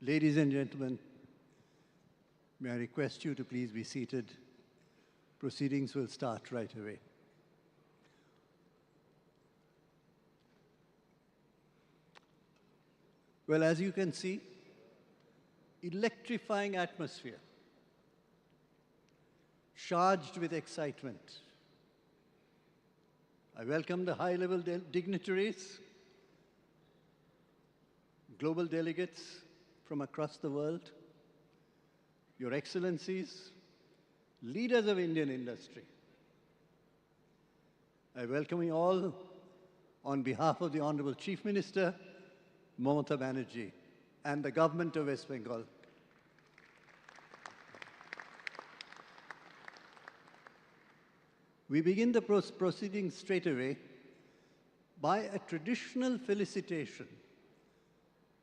Ladies and gentlemen, may I request you to please be seated. Proceedings will start right away. Well, as you can see, electrifying atmosphere, charged with excitement. I welcome the high-level dignitaries, global delegates from across the world, Your Excellencies, leaders of Indian industry. I welcome you all on behalf of the Honorable Chief Minister, Mamata Banerjee, and the government of West Bengal. We begin the proceedings straight away by a traditional felicitation.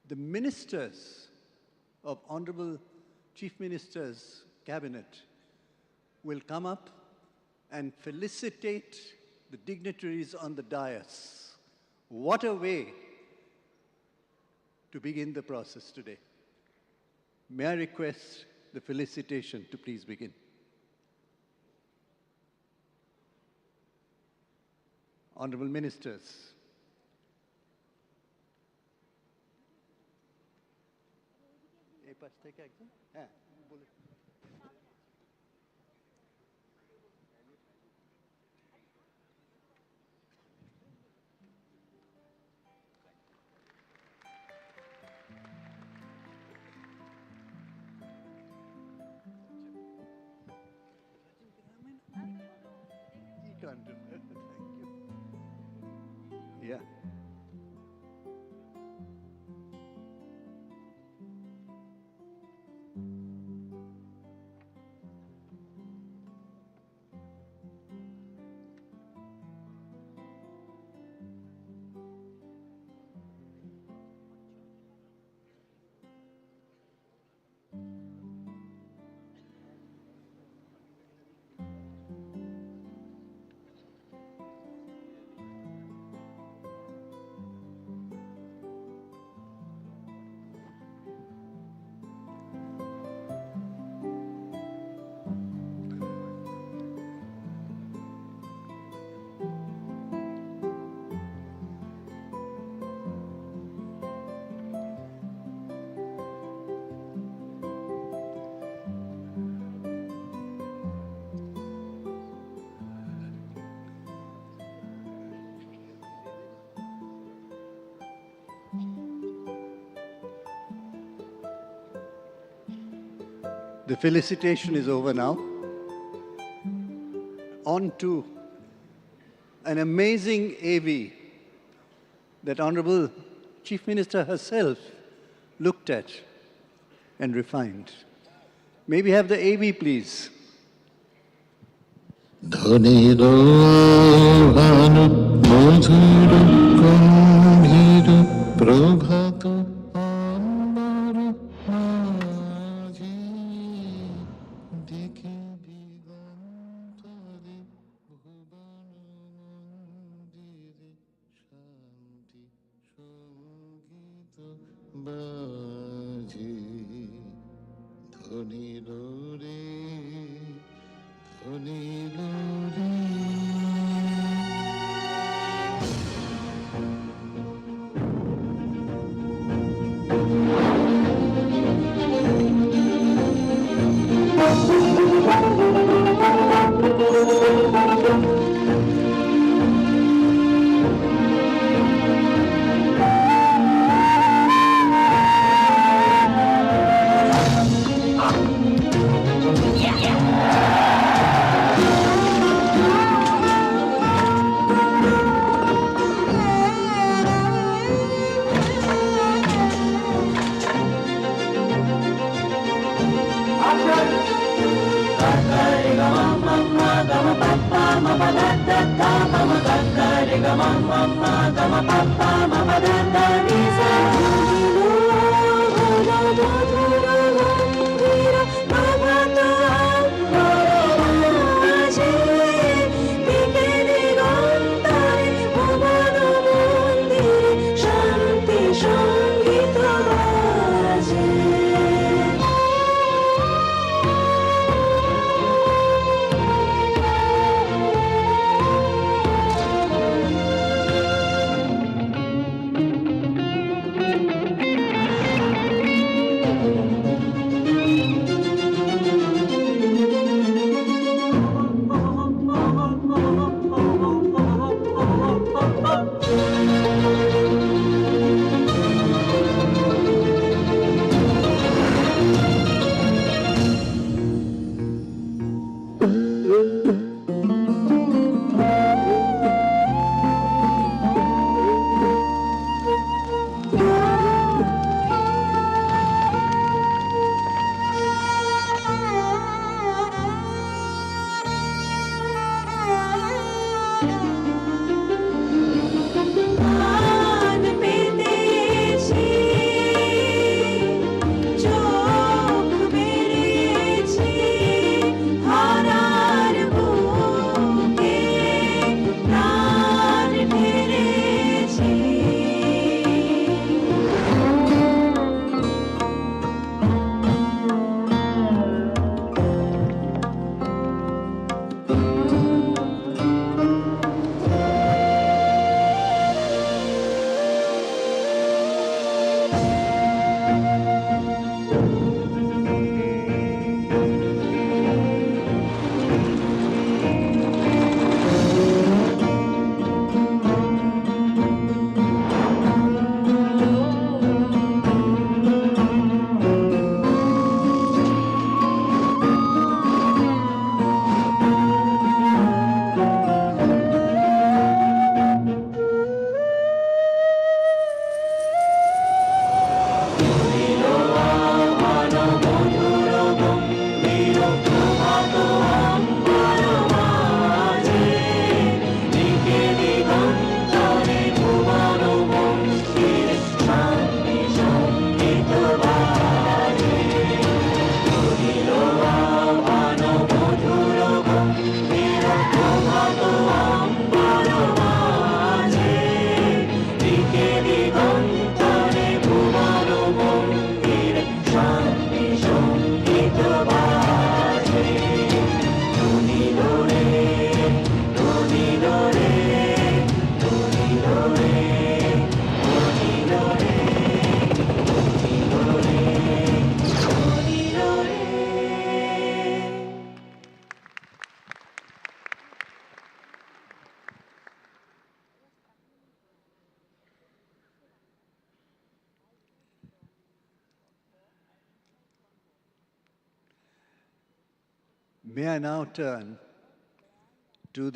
The ministers of Honorable Chief Minister's cabinet will come up and felicitate the dignitaries on the dais. What a way to begin the process today. May I request the felicitation to please begin. Honorable Ministers, can't do that. Thank you. Yeah. The felicitation is over now. On to an amazing AV that Honorable Chief Minister herself looked at and refined. May we have the AV, please? May I now turn to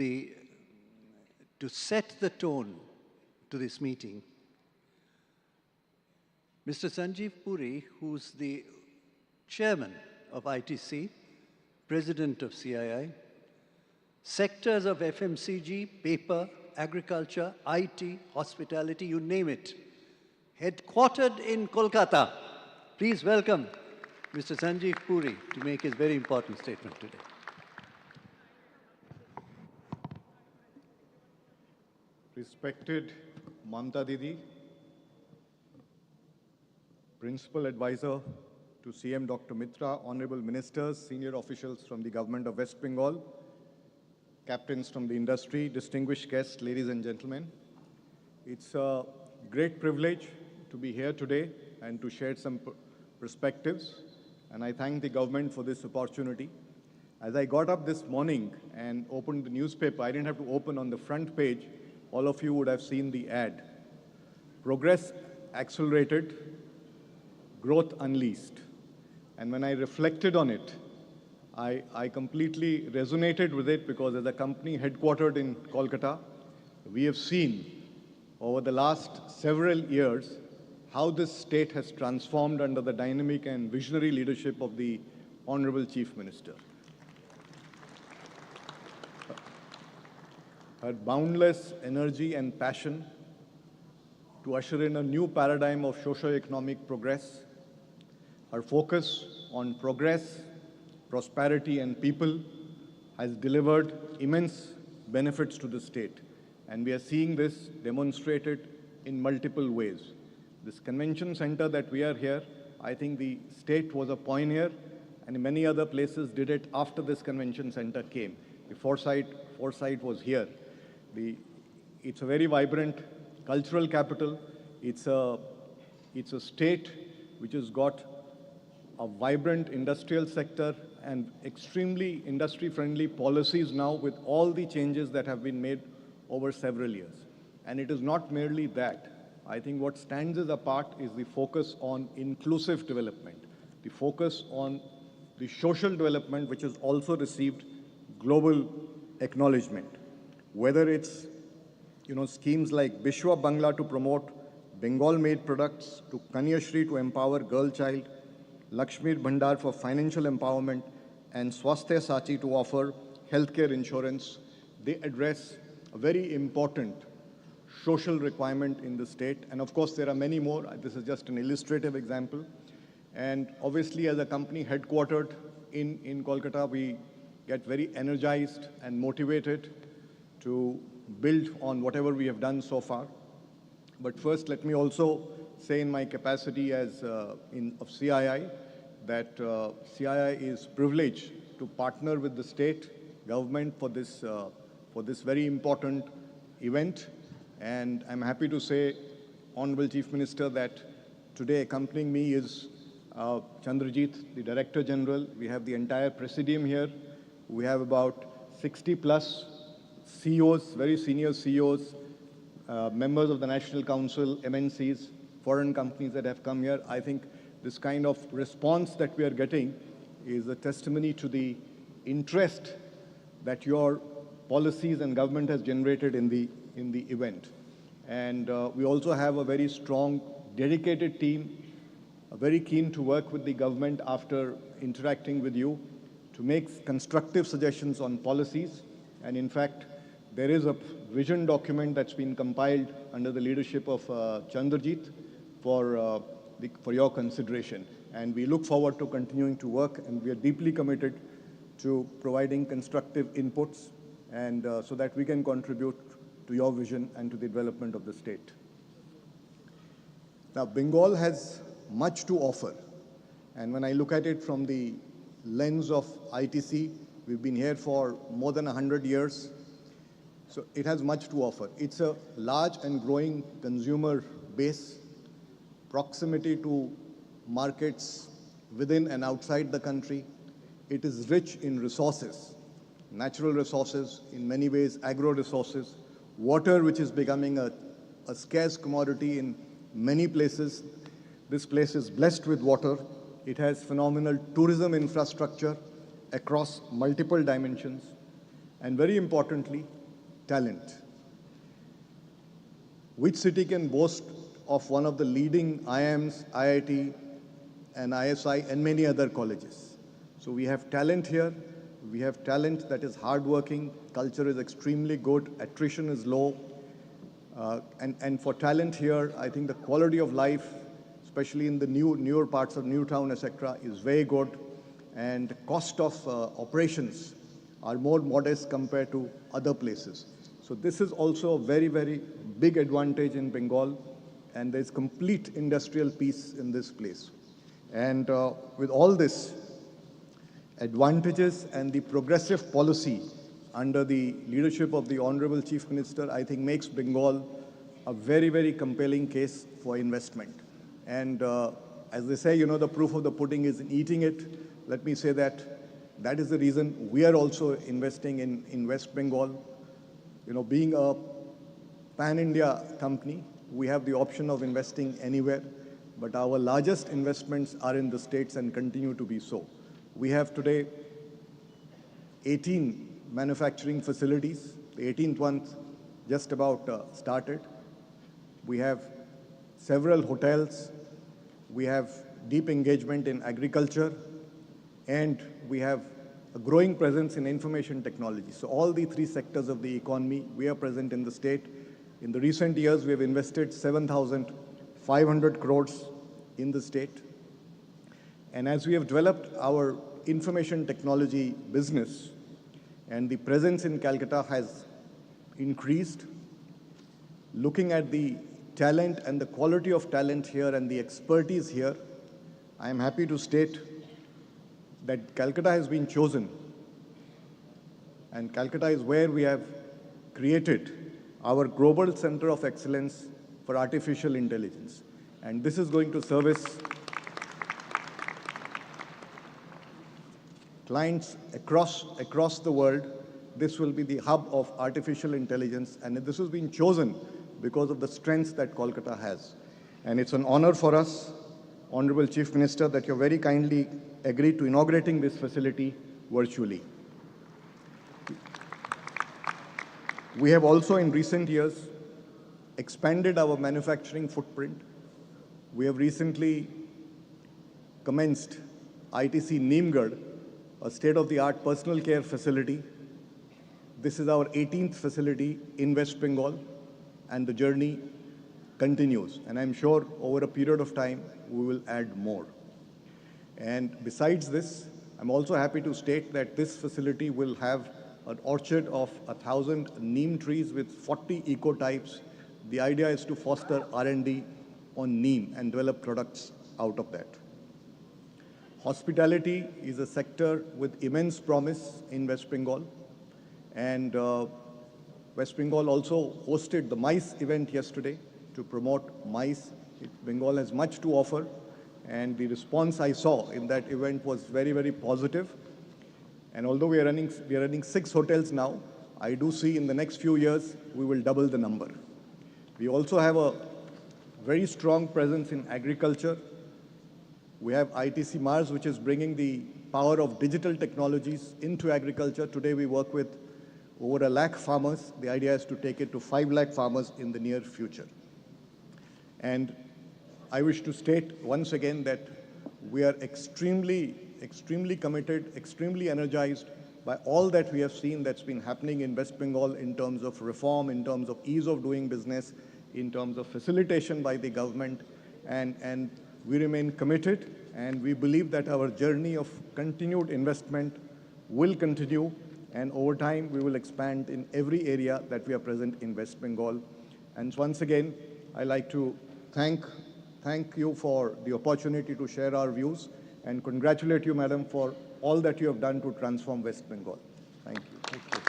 set the tone to this meeting. Mr. Sanjeev Puri, who's the chairman of ITC, president of CII, sectors of FMCG, paper, agriculture, IT, hospitality, you name it, headquartered in Kolkata. Please welcome Mr. Sanjeev Puri to make his very important statement today. Respected Mamta Didi, Principal Advisor to CM Dr. Mitra, Honorable Ministers, senior officials from the Government of West Bengal, captains from the industry, distinguished guests, ladies and gentlemen. It's a great privilege to be here today and to share some perspectives, and I thank the government for this opportunity. As I got up this morning and opened the newspaper, I didn't have to open on the front page. All of you would have seen the ad. Progress accelerated, growth unleashed. And when I reflected on it, I completely resonated with it, because as a company headquartered in Kolkata, we have seen over the last several years how this state has transformed under the dynamic and visionary leadership of the Honorable Chief Minister. her boundless energy and passion to usher in a new paradigm of socio-economic progress. Her focus on progress, prosperity, and people has delivered immense benefits to the state. And we are seeing this demonstrated in multiple ways. This convention center that we are here, I think the state was a pioneer, and many other places did it after this convention center came. The foresight was here. It's a very vibrant cultural capital. It's a state which has got a vibrant industrial sector and extremely industry-friendly policies now with all the changes that have been made over several years. And it is not merely that. I think what stands us apart is the focus on inclusive development, the focus on the social development, which has also received global acknowledgement. Whether it's schemes like Biswa Bangla to promote Bengal-made products, to Kanyashri to empower girl child, Lakshmir Bhandar for financial empowerment, and Swasthya Sachi to offer healthcare insurance, they address a very important social requirement in the state. And of course, there are many more. This is just an illustrative example. And obviously, as a company headquartered in Kolkata, we get very energized and motivated to build on whatever we have done so far. But first, let me also say in my capacity as of CII that CII is privileged to partner with the state government for this very important event. And I'm happy to say, Honorable Chief Minister, that today accompanying me is Chandrajit, the Director General. We have the entire Presidium here. We have about 60 plus CEOs, very senior CEOs, members of the National Council, MNCs, foreign companies that have come here. I think this kind of response that we are getting is a testimony to the interest that your policies and government has generated in the event. And we also have a very strong, dedicated team, very keen to work with the government after interacting with you to make constructive suggestions on policies. And in fact, there is a vision document that's been compiled under the leadership of Chandrajit for your consideration. And we look forward to continuing to work, and we are deeply committed to providing constructive inputs and so that we can contribute to your vision and to the development of the state. Now, Bengal has much to offer. And when I look at it from the lens of ITC, we've been here for more than 100 years. So it has much to offer. It's a large and growing consumer base, proximity to markets within and outside the country. It is rich in resources, natural resources, in many ways agro resources, water, which is becoming a scarce commodity in many places. This place is blessed with water. It has phenomenal tourism infrastructure across multiple dimensions, and very importantly, talent. Which city can boast of one of the leading IIMs, IIT, and ISI, and many other colleges? So we have talent here. We have talent that is hardworking. Culture is extremely good. Attrition is low. And for talent here, I think the quality of life, especially in the newer parts of Newtown, etc., is very good. And cost of operations are more modest compared to other places. So this is also a very, very big advantage in Bengal. And there's complete industrial peace in this place. And with all this advantages and the progressive policy under the leadership of the Honorable Chief Minister, I think makes Bengal a very, very compelling case for investment. And as they say, the proof of the pudding is in eating it. Let me say that that is the reason we are also investing in West Bengal. Being a pan-India company, we have the option of investing anywhere, but our largest investments are in the states and continue to be so. We have today 18 manufacturing facilities. The 18th one just about started. We have several hotels. We have deep engagement in agriculture. And we have a growing presence in information technology. So all the three sectors of the economy, we are present in the state. In the recent years, we have invested 7,500 crores in the state. And as we have developed our information technology business, and the presence in Calcutta has increased, looking at the talent and the quality of talent here and the expertise here, I am happy to state that Calcutta has been chosen. And Calcutta is where we have created our Global Center of Excellence for Artificial Intelligence. And this is going to service clients across the world. This will be the hub of artificial intelligence, and this has been chosen because of the strengths that Kolkata has. And it's an honor for us, Honorable Chief Minister, that you very kindly agreed to inaugurating this facility virtually. We have also in recent years expanded our manufacturing footprint. We have recently commenced ITC Neemgarh, a state-of-the-art personal care facility. This is our 18th facility in West Bengal, and the journey continues. And I'm sure over a period of time, we will add more. And besides this, I'm also happy to state that this facility will have an orchard of 1,000 neem trees with 40 ecotypes. The idea is to foster R&D on neem and develop products out of that. Hospitality is a sector with immense promise in West Bengal. And West Bengal also hosted the MICE event yesterday to promote MICE. Bengal has much to offer, and the response I saw in that event was very, very positive. And although we are running 6 hotels now, I do see in the next few years we will double the number. We also have a very strong presence in agriculture. We have ITC Mars, which is bringing the power of digital technologies into agriculture. Today we work with over 1 lakh farmers. The idea is to take it to 5 lakh farmers in the near future. And I wish to state once again that we are extremely committed, extremely energized by all that we have seen that's been happening in West Bengal in terms of reform, in terms of ease of doing business, in terms of facilitation by the government. And we remain committed, and we believe that our journey of continued investment will continue, and over time we will expand in every area that we are present in West Bengal. And once again, I'd like to thank you for the opportunity to share our views, and congratulate you, Madam, for all that you have done to transform West Bengal. Thank you. Thank you.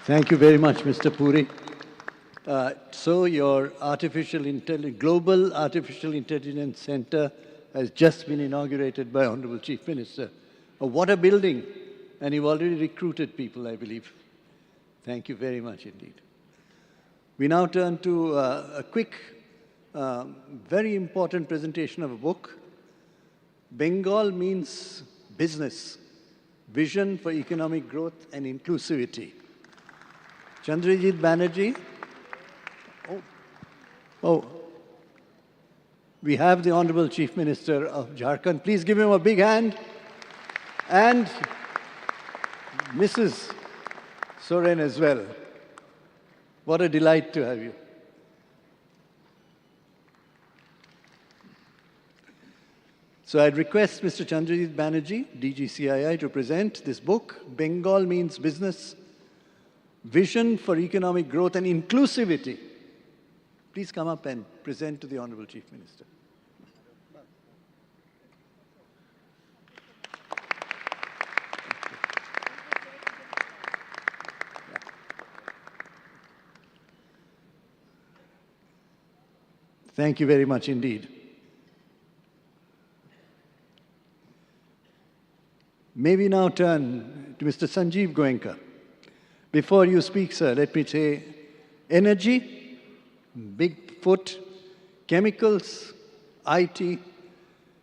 Thank you very much, Mr. Puri. So your Global Artificial Intelligence Center has just been inaugurated by Honorable Chief Minister. What a building! And you've already recruited people, I believe. Thank you very much indeed. We now turn to a quick, very important presentation of a book. Bengal means business, vision for economic growth and inclusivity. Chandrajit Banerjee. Oh, we have the Honorable Chief Minister of Jharkhand. Please give him a big hand. And Mrs. Soren as well. What a delight to have you. So I'd request Mr. Chandrajit Banerjee, DGCII, to present this book, Bengal Means Business, Vision for Economic Growth and Inclusivity. Please come up and present to the Honorable Chief Minister. Thank you very much indeed. May we now turn to Mr. Sanjeev Goenka. Before you speak, sir, let me say energy, big foot, chemicals, IT,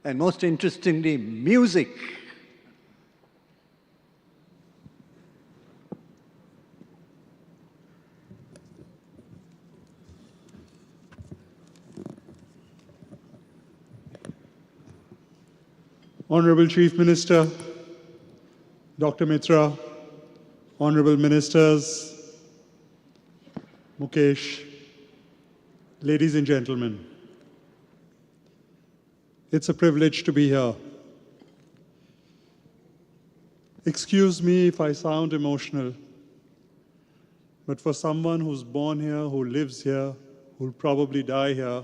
and most interestingly, music. Honorable Chief Minister, Dr. Mitra, Honorable Ministers, Mukesh, ladies and gentlemen, it's a privilege to be here. Excuse me if I sound emotional, but for someone who's born here, who lives here, who'll probably die here,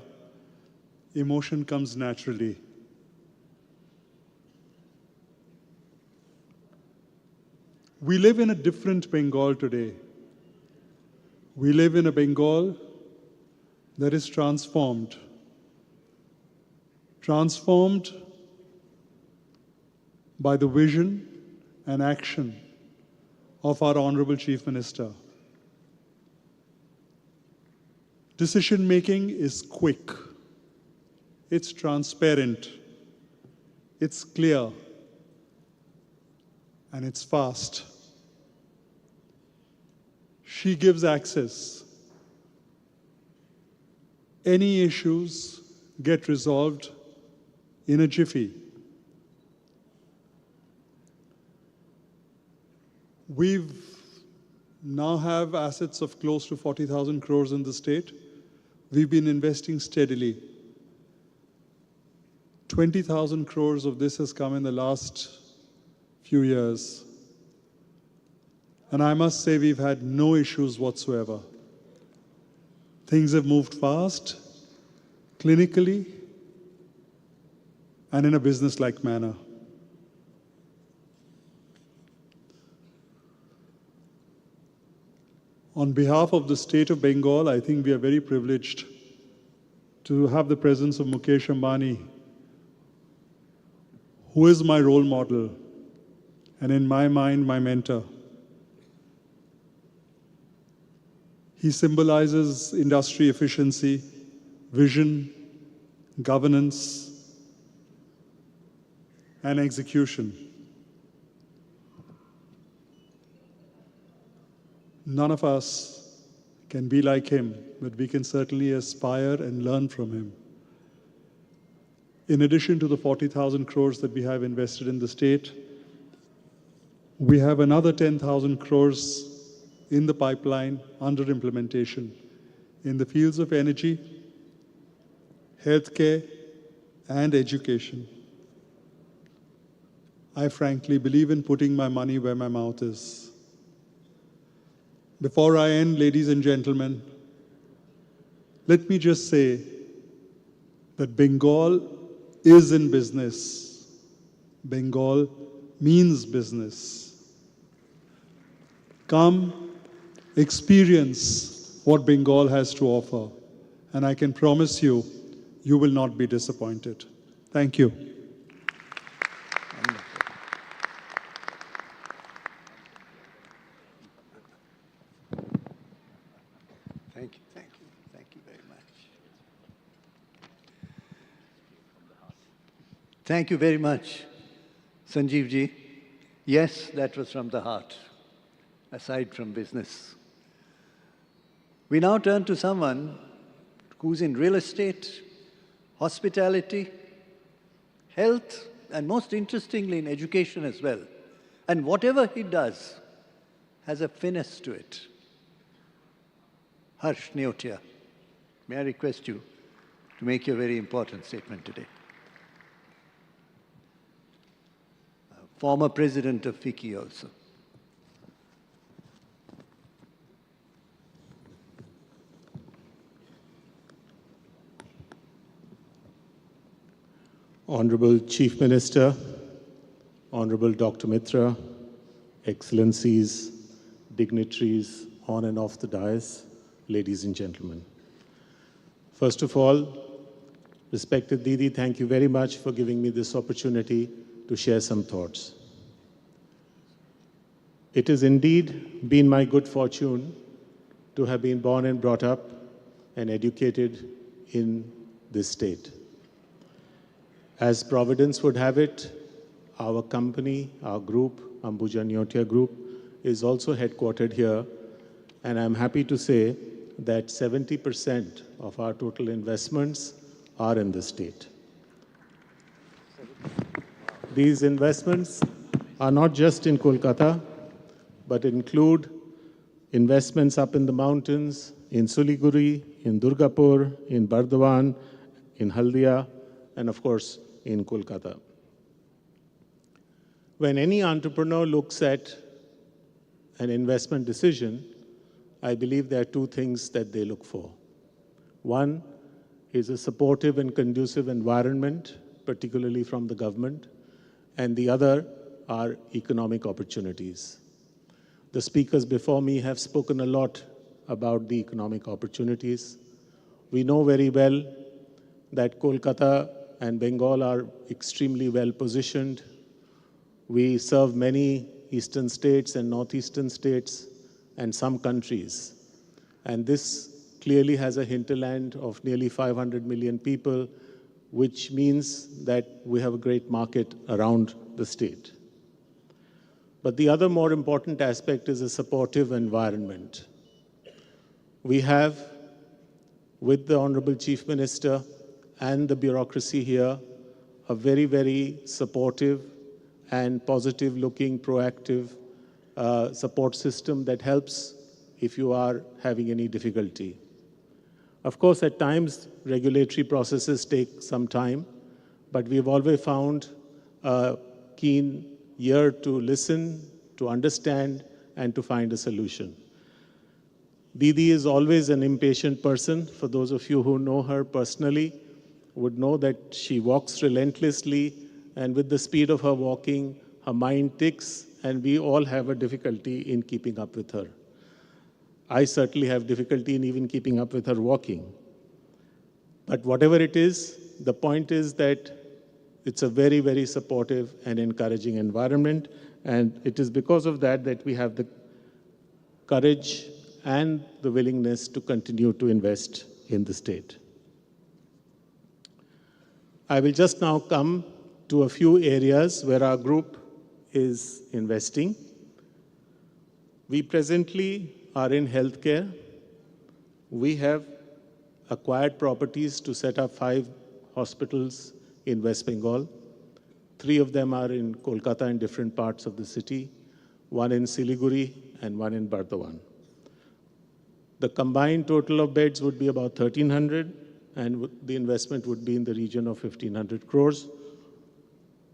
emotion comes naturally. We live in a different Bengal today. We live in a Bengal that is transformed. Transformed by the vision and action of our Honorable Chief Minister. Decision making is quick, it's transparent, it's clear, and it's fast. She gives access. Any issues get resolved in a jiffy. We've now have assets of close to 40,000 crores in the state. We've been investing steadily. 20,000 crores of this has come in the last few years. And I must say we've had no issues whatsoever. Things have moved fast, clinically, and in a business-like manner. On behalf of the state of Bengal, I think we are very privileged to have the presence of Mukesh Ambani, who is my role model, and in my mind, my mentor. He symbolizes industry efficiency, vision, governance, and execution. None of us can be like him, but we can certainly aspire and learn from him. In addition to the 40,000 crores that we have invested in the state, we have another 10,000 crores in the pipeline under implementation in the fields of energy, healthcare, and education. I frankly believe in putting my money where my mouth is. Before I end, ladies and gentlemen, let me just say that Bengal is in business. Bengal means business. Come, experience what Bengal has to offer, and I can promise you, you will not be disappointed. Thank you. Thank you very much. Thank you very much, Sanjeev ji. Yes, that was from the heart, aside from business. We now turn to someone who's in real estate, hospitality, health, and most interestingly in education as well. And whatever he does has a finesse to it. Harsh Neotia, may I request you to make your very important statement today. Former president of FICCI also. Honorable Chief Minister, Honorable Dr. Mitra, Excellencies, dignitaries on and off the dais, ladies and gentlemen. First of all, respected Didi, thank you very much for giving me this opportunity to share some thoughts. It has indeed been my good fortune to have been born and brought up and educated in this state. As Providence would have it, our company, our group, Ambuja Neotia Group, is also headquartered here, and I'm happy to say that 70% of our total investments are in the state. These investments are not just in Kolkata, but include investments up in the mountains, in Siliguri, in Durgapur, in Bardhaman, in Haldia, and of course, in Kolkata. When any entrepreneur looks at an investment decision, I believe there are two things that they look for. One is a supportive and conducive environment, particularly from the government, and the other are economic opportunities. The speakers before me have spoken a lot about the economic opportunities. We know very well that Kolkata and Bengal are extremely well positioned. We serve many eastern states and northeastern states and some countries. And this clearly has a hinterland of nearly 500 million people, which means that we have a great market around the state. But the other more important aspect is a supportive environment. We have, with the Honorable Chief Minister and the bureaucracy here, a very, very supportive and positive-looking, proactive support system that helps if you are having any difficulty. Of course, at times, regulatory processes take some time, but we've always found a keen ear to listen, to understand, and to find a solution. Didi is always an impatient person. For those of you who know her personally, would know that she walks relentlessly, and with the speed of her walking, her mind ticks, and we all have a difficulty in keeping up with her. I certainly have difficulty in even keeping up with her walking. But whatever it is, the point is that it's a very, very supportive and encouraging environment, and it is because of that that we have the courage and the willingness to continue to invest in the state. I will just now come to a few areas where our group is investing. We presently are in healthcare. We have acquired properties to set up 5 hospitals in West Bengal. 3 of them are in Kolkata in different parts of the city, 1 in Siliguri and 1 in Bardhaman. The combined total of beds would be about 1,300, and the investment would be in the region of 1,500 crores.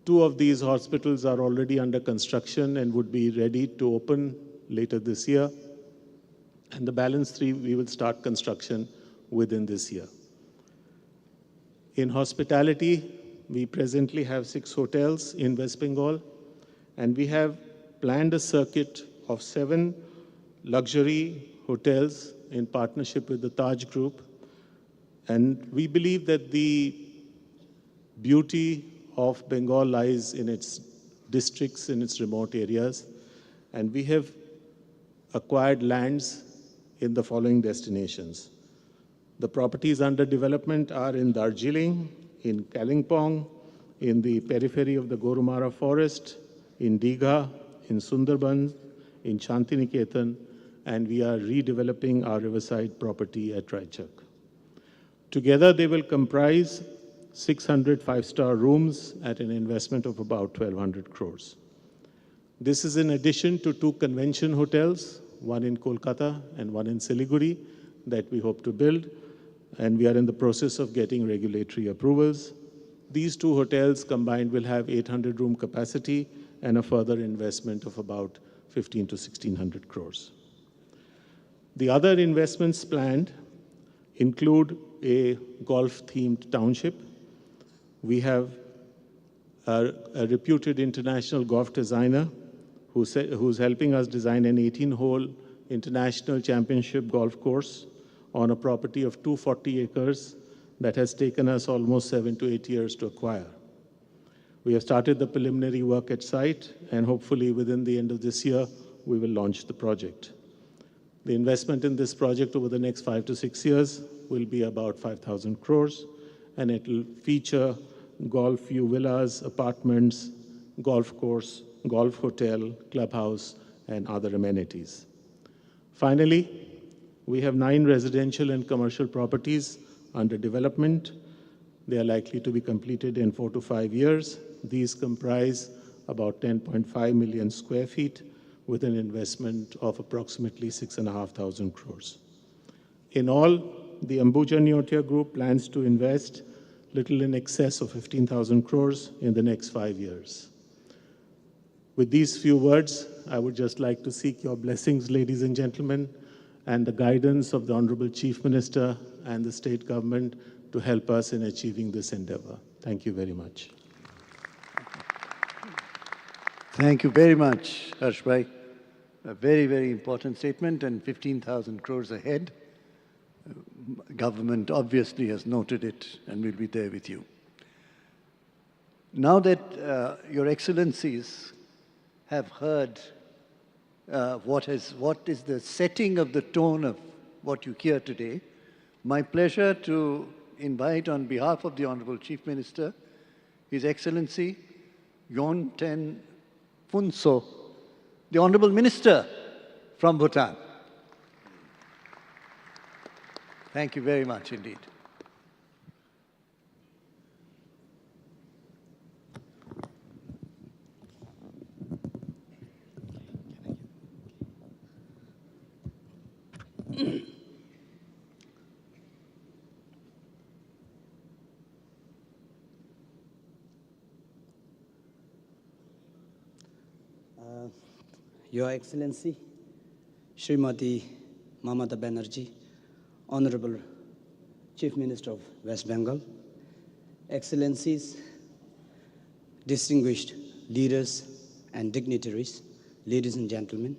2 of these hospitals are already under construction and would be ready to open later this year. And the balance 3, we will start construction within this year. In hospitality, we presently have 6 hotels in West Bengal, and we have planned a circuit of 7 luxury hotels in partnership with the Taj Group. And we believe that the beauty of Bengal lies in its districts, in its remote areas. And we have acquired lands in the following destinations. The properties under development are in Darjeeling, in Kalimpong, in the periphery of the Gorumara forest, in Digha, in Sundarbans, in Shantiniketan, and we are redeveloping our riverside property at Raichak. Together, they will comprise 600 5-star rooms at an investment of about 1,200 crores. This is in addition to 2 convention hotels, one in Kolkata and one in Siliguri, that we hope to build, and we are in the process of getting regulatory approvals. These 2 hotels combined will have 800 room capacity and a further investment of about 1,500 to 1,600 crores. The other investments planned include a golf-themed township. We have a reputed international golf designer who's helping us design an 18-hole international championship golf course on a property of 240 acres that has taken us almost 7 to 8 years to acquire. We have started the preliminary work at site, and hopefully within the end of this year, we will launch the project. The investment in this project over the next 5 to 6 years will be about 5,000 crores, and it will feature golf view villas, apartments, golf course, golf hotel, clubhouse, and other amenities. Finally, we have 9 residential and commercial properties under development. They are likely to be completed in 4 to 5 years. These comprise about 10.5 million square feet, with an investment of approximately 6,500 crores. In all, the Ambuja Neotia Group plans to invest little in excess of 15,000 crores in the next 5 years. With these few words, I would just like to seek your blessings, ladies and gentlemen, and the guidance of the Honorable Chief Minister and the state government to help us in achieving this endeavor. Thank you very much. Thank you very much, Harshbhai. A very, very important statement, and 15,000 crores ahead. Government obviously has noted it and will be there with you. Now that Your Excellencies have heard what is the setting of the tone of what you hear today, my pleasure to invite on behalf of the Honorable Chief Minister, His Excellency Yon Ten Phunso, the Honorable Minister from Bhutan. Thank you very much indeed. Your Excellency, Srimati Mamata Banerjee, Honorable Chief Minister of West Bengal, Excellencies, distinguished leaders and dignitaries, ladies and gentlemen,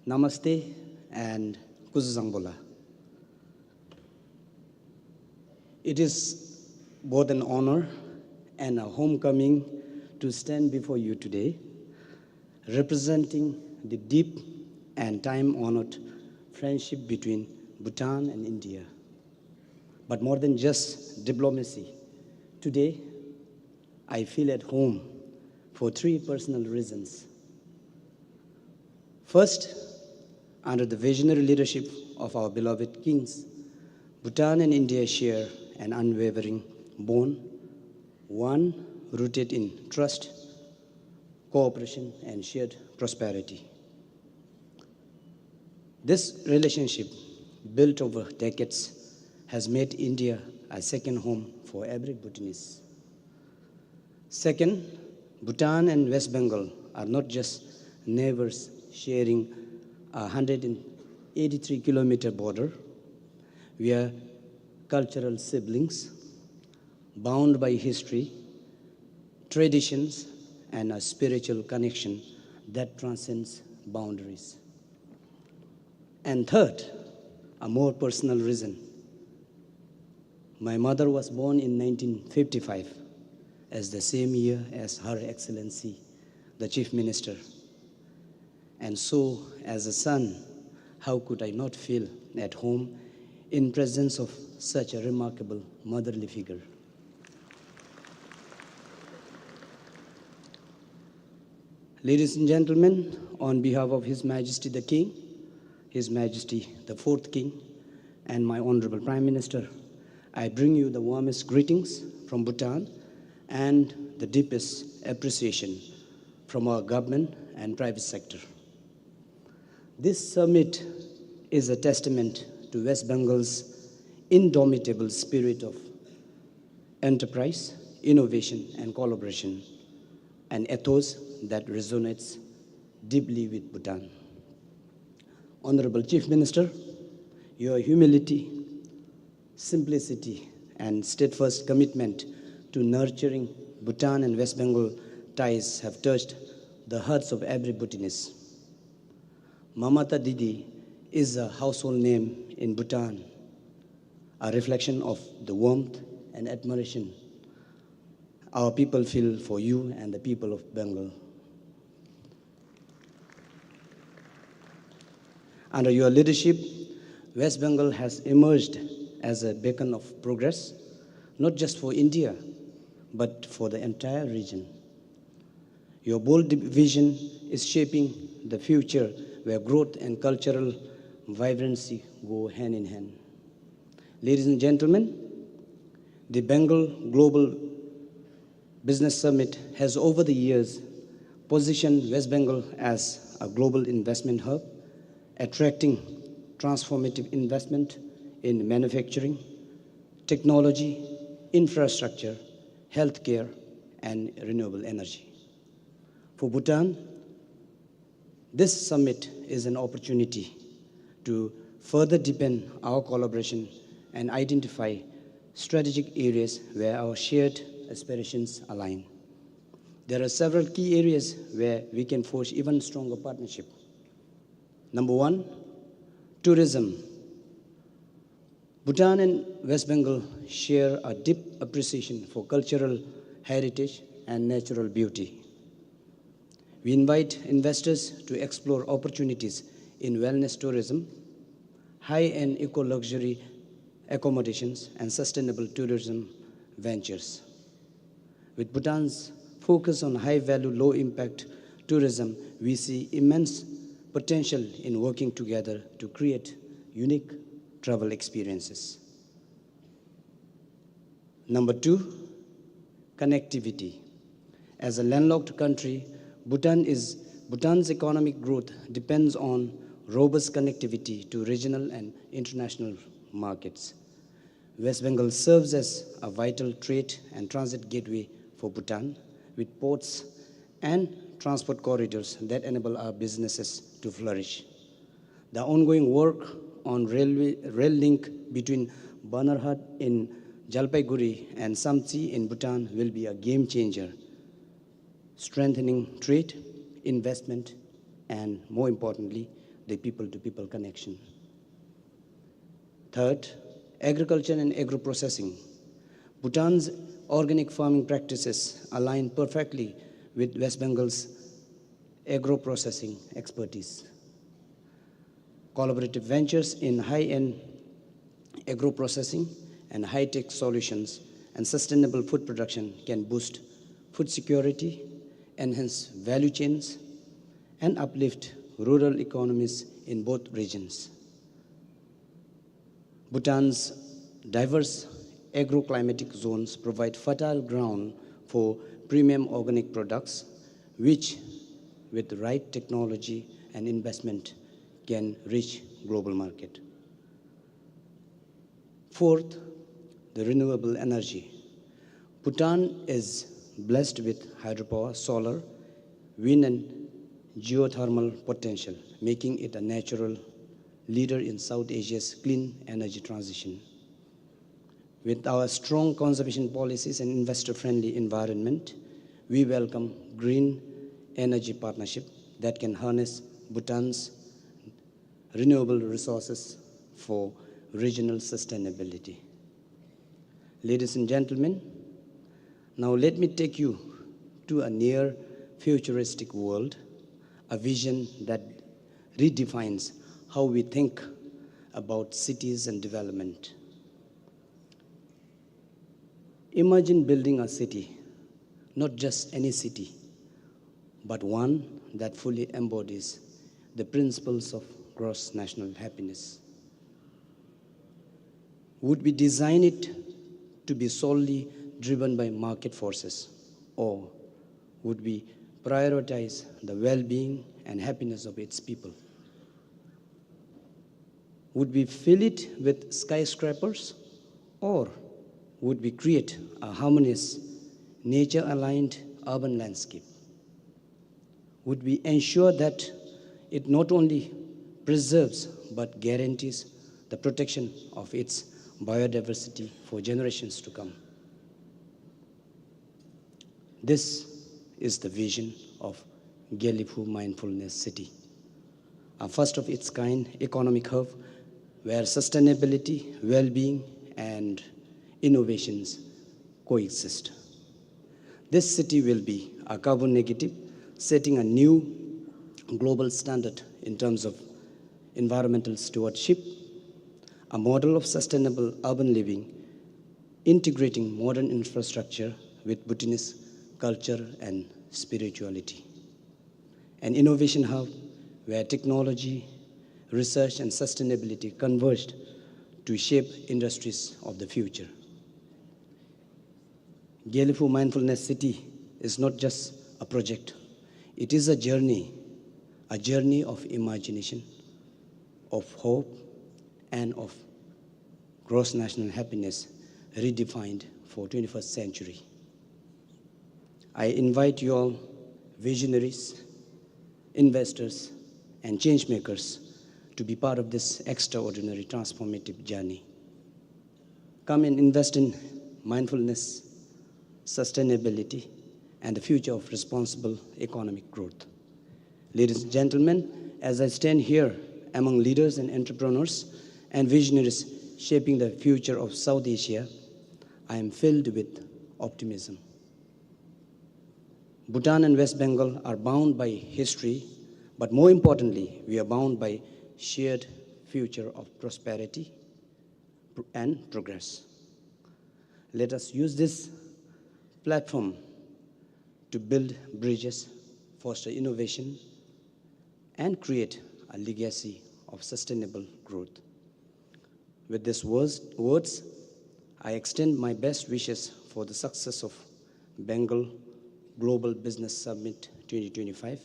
Namaste and Kuzuzangbola. It is both an honor and a homecoming to stand before you today, representing the deep and time-honored friendship between Bhutan and India. But more than just diplomacy, today I feel at home for 3 personal reasons. First, under the visionary leadership of our beloved kings, Bhutan and India share an unwavering bond, one rooted in trust, cooperation, and shared prosperity. This relationship, built over decades, has made India a second home for every Bhutanese. Second, Bhutan and West Bengal are not just neighbors sharing a 183-kilometer border. We are cultural siblings, bound by history, traditions, and a spiritual connection that transcends boundaries. And third, a more personal reason. My mother was born in 1955, as the same year as Her Excellency, the Chief Minister. And so, as a son, how could I not feel at home in presence of such a remarkable motherly figure? Ladies and gentlemen, on behalf of His Majesty the King, His Majesty the Fourth King, and my Honorable Prime Minister, I bring you the warmest greetings from Bhutan and the deepest appreciation from our government and private sector. This summit is a testament to West Bengal's indomitable spirit of enterprise, innovation, and collaboration, an ethos that resonates deeply with Bhutan. Honorable Chief Minister, your humility, simplicity, and steadfast commitment to nurturing Bhutan and West Bengal ties have touched the hearts of every Bhutanese. Mamata Didi is a household name in Bhutan, a reflection of the warmth and admiration our people feel for you and the people of Bengal. Under your leadership, West Bengal has emerged as a beacon of progress, not just for India, but for the entire region. Your bold vision is shaping the future where growth and cultural vibrancy go hand in hand. Ladies and gentlemen, the Bengal Global Business Summit has over the years position West Bengal as a global investment hub, attracting transformative investment in manufacturing, technology, infrastructure, healthcare, and renewable energy. For Bhutan, this summit is an opportunity to further deepen our collaboration and identify strategic areas where our shared aspirations align. There are several key areas where we can forge even stronger partnership. Number one, tourism. Bhutan and West Bengal share a deep appreciation for cultural heritage and natural beauty. We invite investors to explore opportunities in wellness tourism, high-end eco-luxury accommodations, and sustainable tourism ventures. With Bhutan's focus on high-value, low-impact tourism, we see immense potential in working together to create unique travel experiences. Number two, connectivity. As a landlocked country, Bhutan's economic growth depends on robust connectivity to regional and international markets. West Bengal serves as a vital trade and transit gateway for Bhutan, with ports and transport corridors that enable our businesses to flourish. The ongoing work on rail link between Banarhat in Jalpaiguri and Samtsi in Bhutan will be a game changer, strengthening trade, investment, and more importantly, the people-to-people connection. Third, agriculture and agro-processing. Bhutan's organic farming practices align perfectly with West Bengal's agro-processing expertise. Collaborative ventures in high-end agro-processing and high-tech solutions and sustainable food production can boost food security, enhance value chains, and uplift rural economies in both regions. Bhutan's diverse agroclimatic zones provide fertile ground for premium organic products, which, with the right technology and investment, can reach global market. Fourth, the renewable energy. Bhutan is blessed with hydropower, solar, wind, and geothermal potential, making it a natural leader in South Asia's clean energy transition. With our strong conservation policies and investor-friendly environment, we welcome green energy partnership that can harness Bhutan's renewable resources for regional sustainability. Ladies and gentlemen, now let me take you to a near futuristic world, a vision that redefines how we think about cities and development. Imagine building a city, not just any city, but one that fully embodies the principles of gross national happiness. Would we design it to be solely driven by market forces, or would we prioritize the well-being and happiness of its people? Would we fill it with skyscrapers, or would we create a harmonious, nature-aligned urban landscape? Would we ensure that it not only preserves but guarantees the protection of its biodiversity for generations to come? This is the vision of Gyelipu Mindfulness City, a first-of-its-kind economic hub where sustainability, well-being, and innovations coexist. This city will be a carbon negative, setting a new global standard in terms of environmental stewardship, a model of sustainable urban living, integrating modern infrastructure with Bhutanese culture and spirituality. An innovation hub where technology, research, and sustainability converged to shape industries of the future. Gyelipu Mindfulness City is not just a project. It is a journey of imagination, of hope, and of gross national happiness redefined for 21st century. I invite you all, visionaries, investors, and change makers, to be part of this extraordinary transformative journey. Come and invest in mindfulness, sustainability, and the future of responsible economic growth. Ladies and gentlemen, as I stand here among leaders and entrepreneurs and visionaries shaping the future of South Asia, I am filled with optimism. Bhutan and West Bengal are bound by history, but more importantly, we are bound by shared future of prosperity and progress. Let us use this platform to build bridges, foster innovation, and create a legacy of sustainable growth. With these words, I extend my best wishes for the success of Bengal Global Business Summit 2025.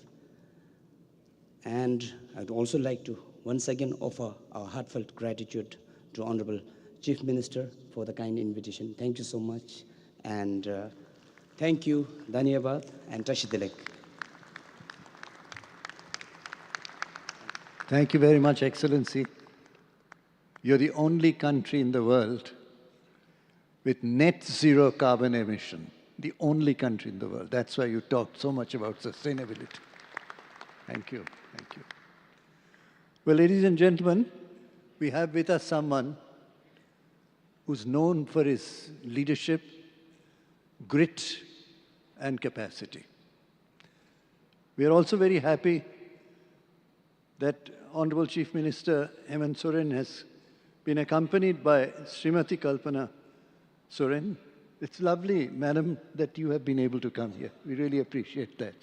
And I'd also like to once again offer our heartfelt gratitude to Honorable Chief Minister for the kind invitation. Thank you so much. And thank you, Dhanyavad, and Tashidilek. Thank you very much, Excellency. You're the only country in the world with net zero carbon emission. The only country in the world. That's why you talked so much about sustainability. Thank you. Thank you. Well, ladies and gentlemen, we have with us someone who's known for his leadership, grit, and capacity. We are also very happy that Honorable Chief Minister Hemant Soren has been accompanied by Srimati Kalpana Soren. It's lovely, madam, that you have been able to come here. We really appreciate that.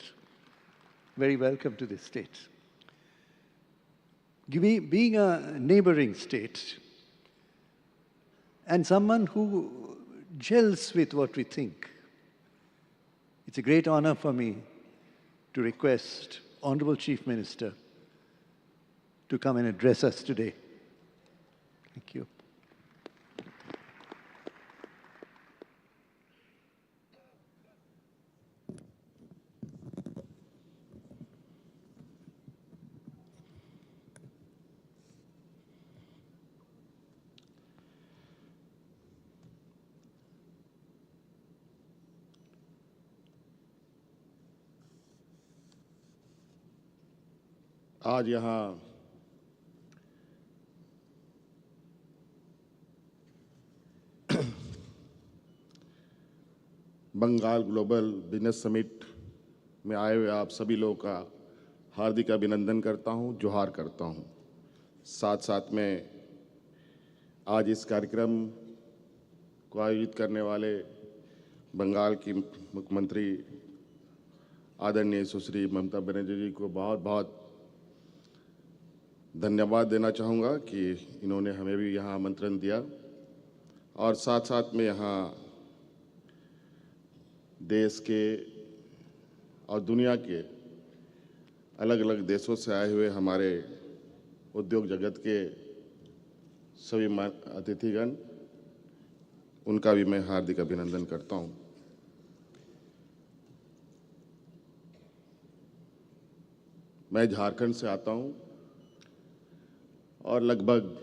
Very welcome to this state. Being a neighboring state and someone who gels with what we think, it's a great honor for me to request Honorable Chief Minister to come and address us today. Thank you. आज यहाँ Bengal global business summit में आए हुए आप सभी लोगों का हार्दिक अभिनंदन करता हूं, जोहार करता हूं। साथ साथ में आज इस कार्यक्रम को आयोजित करने वाले बंगाल की मुख्यमंत्री आदरणीय सुश्री ममता बनर्जी जी को बहुत बहुत धन्यवाद देना चाहूँगा कि इन्होंने हमें भी यहाँ आमंत्रण दिया और साथ साथ में यहाँ देश के और दुनिया के अलग अलग देशों से आए हुए हमारे उद्योग जगत के सभी अतिथिगण, उनका भी मैं हार्दिक अभिनंदन करता हूँ। मैं झारखंड से आता हूँ और लगभग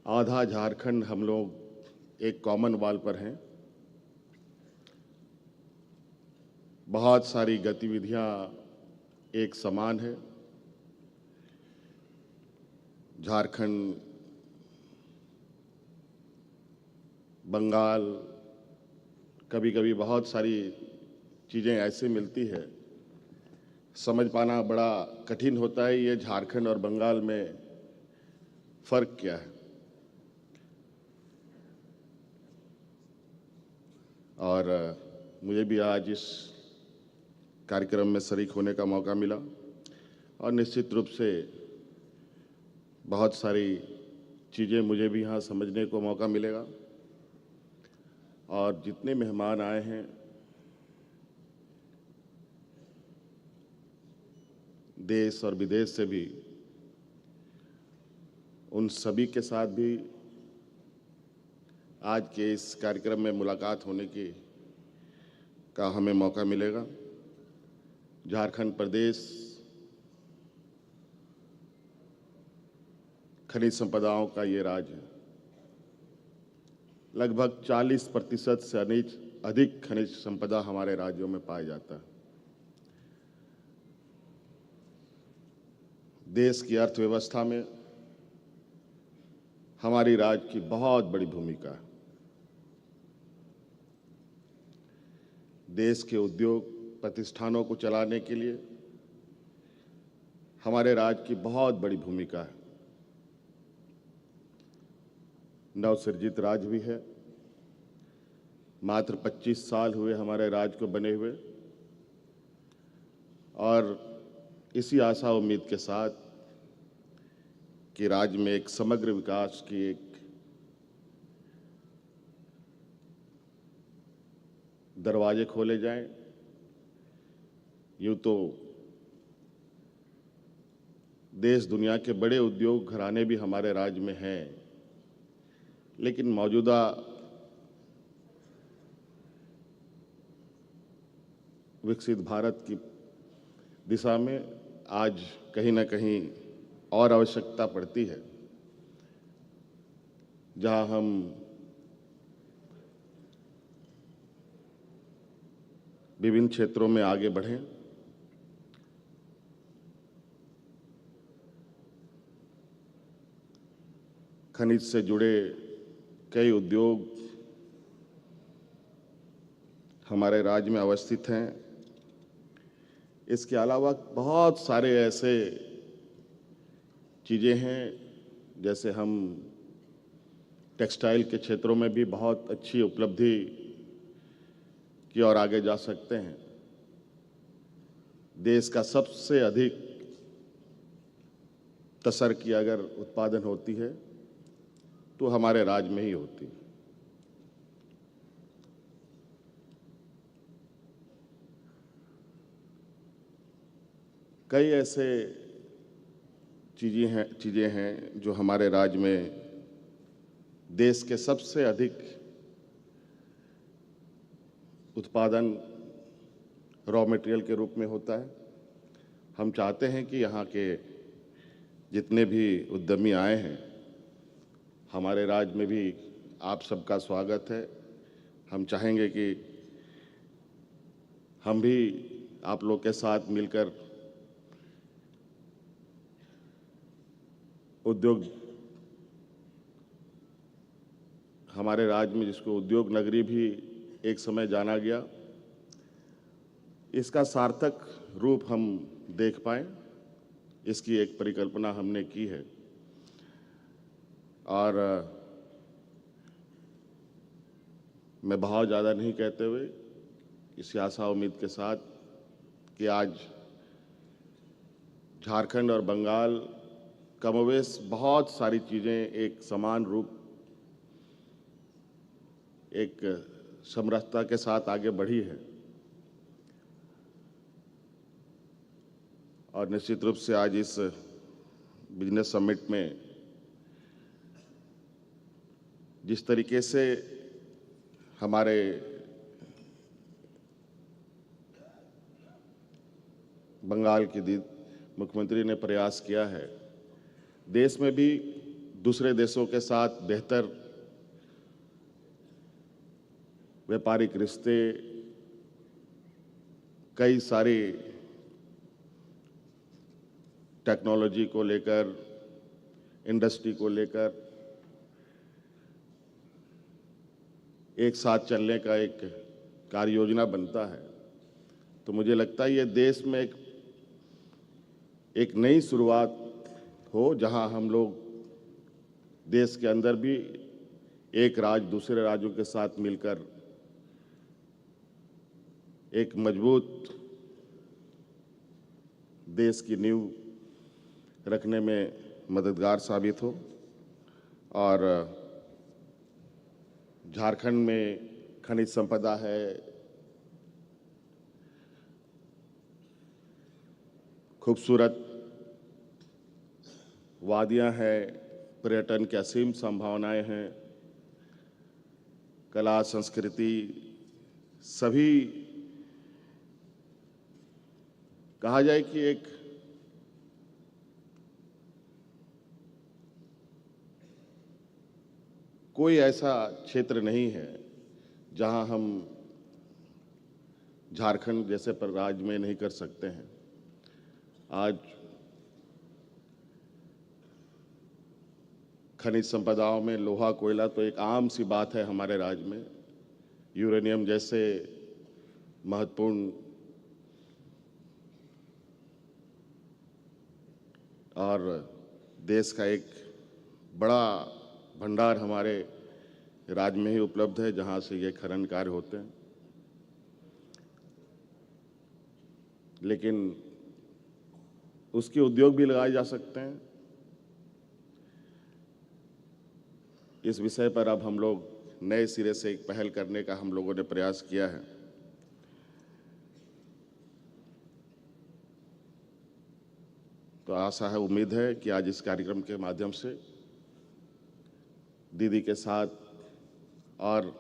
आधा झारखंड हम लोग एक कॉमन वॉल पर हैं। बहुत सारी गतिविधियां एक समान है। झारखंड, बंगाल, कभी कभी बहुत सारी चीज़ें ऐसे मिलती है, समझ पाना बड़ा कठिन होता है ये झारखंड और बंगाल में फ़र्क क्या है। और मुझे भी आज इस कार्यक्रम में शरीक होने का मौका मिला और निश्चित रूप से बहुत सारी चीज़ें मुझे भी यहाँ समझने को मौका मिलेगा। और जितने मेहमान आए हैं देश और विदेश से भी, उन सभी के साथ भी आज के इस कार्यक्रम में मुलाकात होने का हमें मौका मिलेगा। झारखंड प्रदेश खनिज संपदाओं का ये राज्य है। लगभग 40% से अधिक खनिज संपदा हमारे राज्यों में पाया जाता है। देश की अर्थव्यवस्था में हमारी राज्य की बहुत बड़ी भूमिका है। देश के उद्योग प्रतिष्ठानों को चलाने के लिए हमारे राज्य की बहुत बड़ी भूमिका है। नवसृजित राज्य भी है। मात्र 25 साल हुए हमारे राज्य को बने हुए, और इसी आशा उम्मीद के साथ कि राज्य में एक समग्र विकास की एक दरवाजे खोले जाएं। यूं तो देश दुनिया के बड़े उद्योग घराने भी हमारे राज्य में हैं, लेकिन मौजूदा विकसित भारत की दिशा में आज कहीं ना कहीं और आवश्यकता पड़ती है, जहां हम विभिन्न क्षेत्रों में आगे बढ़ें। खनिज से जुड़े कई उद्योग हमारे राज्य में अवस्थित हैं। इसके अलावा बहुत सारे ऐसे चीज़ें हैं, जैसे हम टेक्सटाइल के क्षेत्रों में भी बहुत अच्छी उपलब्धि की ओर आगे जा सकते हैं। देश का सबसे अधिक तसर की अगर उत्पादन होती है तो हमारे राज्य में ही होती है। कई ऐसे चीज़ें हैं जो हमारे राज्य में देश के सबसे अधिक उत्पादन रॉ मटेरियल के रूप में होता है। हम चाहते हैं कि यहाँ के जितने भी उद्यमी आए हैं, हमारे राज्य में भी आप सबका स्वागत है। हम चाहेंगे कि हम भी आप लोग के साथ मिलकर उद्योग, हमारे राज्य में जिसको उद्योग नगरी भी एक समय जाना गया, इसका सार्थक रूप हम देख पाएं, इसकी एक परिकल्पना हमने की है। और मैं बहुत ज़्यादा नहीं कहते हुए इसी आशा उम्मीद के साथ कि आज झारखंड और बंगाल कमोवेश बहुत सारी चीज़ें एक समान रूप, एक समरसता के साथ आगे बढ़ी है। और निश्चित रूप से आज इस बिजनेस समिट में जिस तरीके से हमारे बंगाल की मुख्यमंत्री ने प्रयास किया है, देश में भी दूसरे देशों के साथ बेहतर व्यापारिक रिश्ते, कई सारी टेक्नोलॉजी को लेकर, इंडस्ट्री को लेकर एक साथ चलने का एक कार्य योजना बनता है। तो मुझे लगता है ये देश में एक नई शुरुआत हो, जहां हम लोग देश के अंदर भी एक राज्य दूसरे राज्यों के साथ मिलकर एक मजबूत देश की नींव रखने में मददगार साबित हो। और झारखंड में खनिज संपदा है, खूबसूरत वादियां हैं, पर्यटन की असीम संभावनाएं हैं, कला संस्कृति सभी कहा जाए कि एक कोई ऐसा क्षेत्र नहीं है जहां हम झारखंड जैसे पर राज्य में नहीं कर सकते हैं। आज खनिज संपदाओं में लोहा कोयला तो एक आम सी बात है हमारे राज्य में। यूरेनियम जैसे महत्वपूर्ण और देश का एक बड़ा भंडार हमारे राज्य में ही उपलब्ध है जहां से ये खनन कार्य होते हैं। लेकिन उसके उद्योग भी लगाए जा सकते हैं। इस विषय पर अब हम लोग नए सिरे से एक पहल करने का हम लोगों ने प्रयास किया है। तो आशा है, उम्मीद है कि आज इस कार्यक्रम के माध्यम से दीदी के साथ और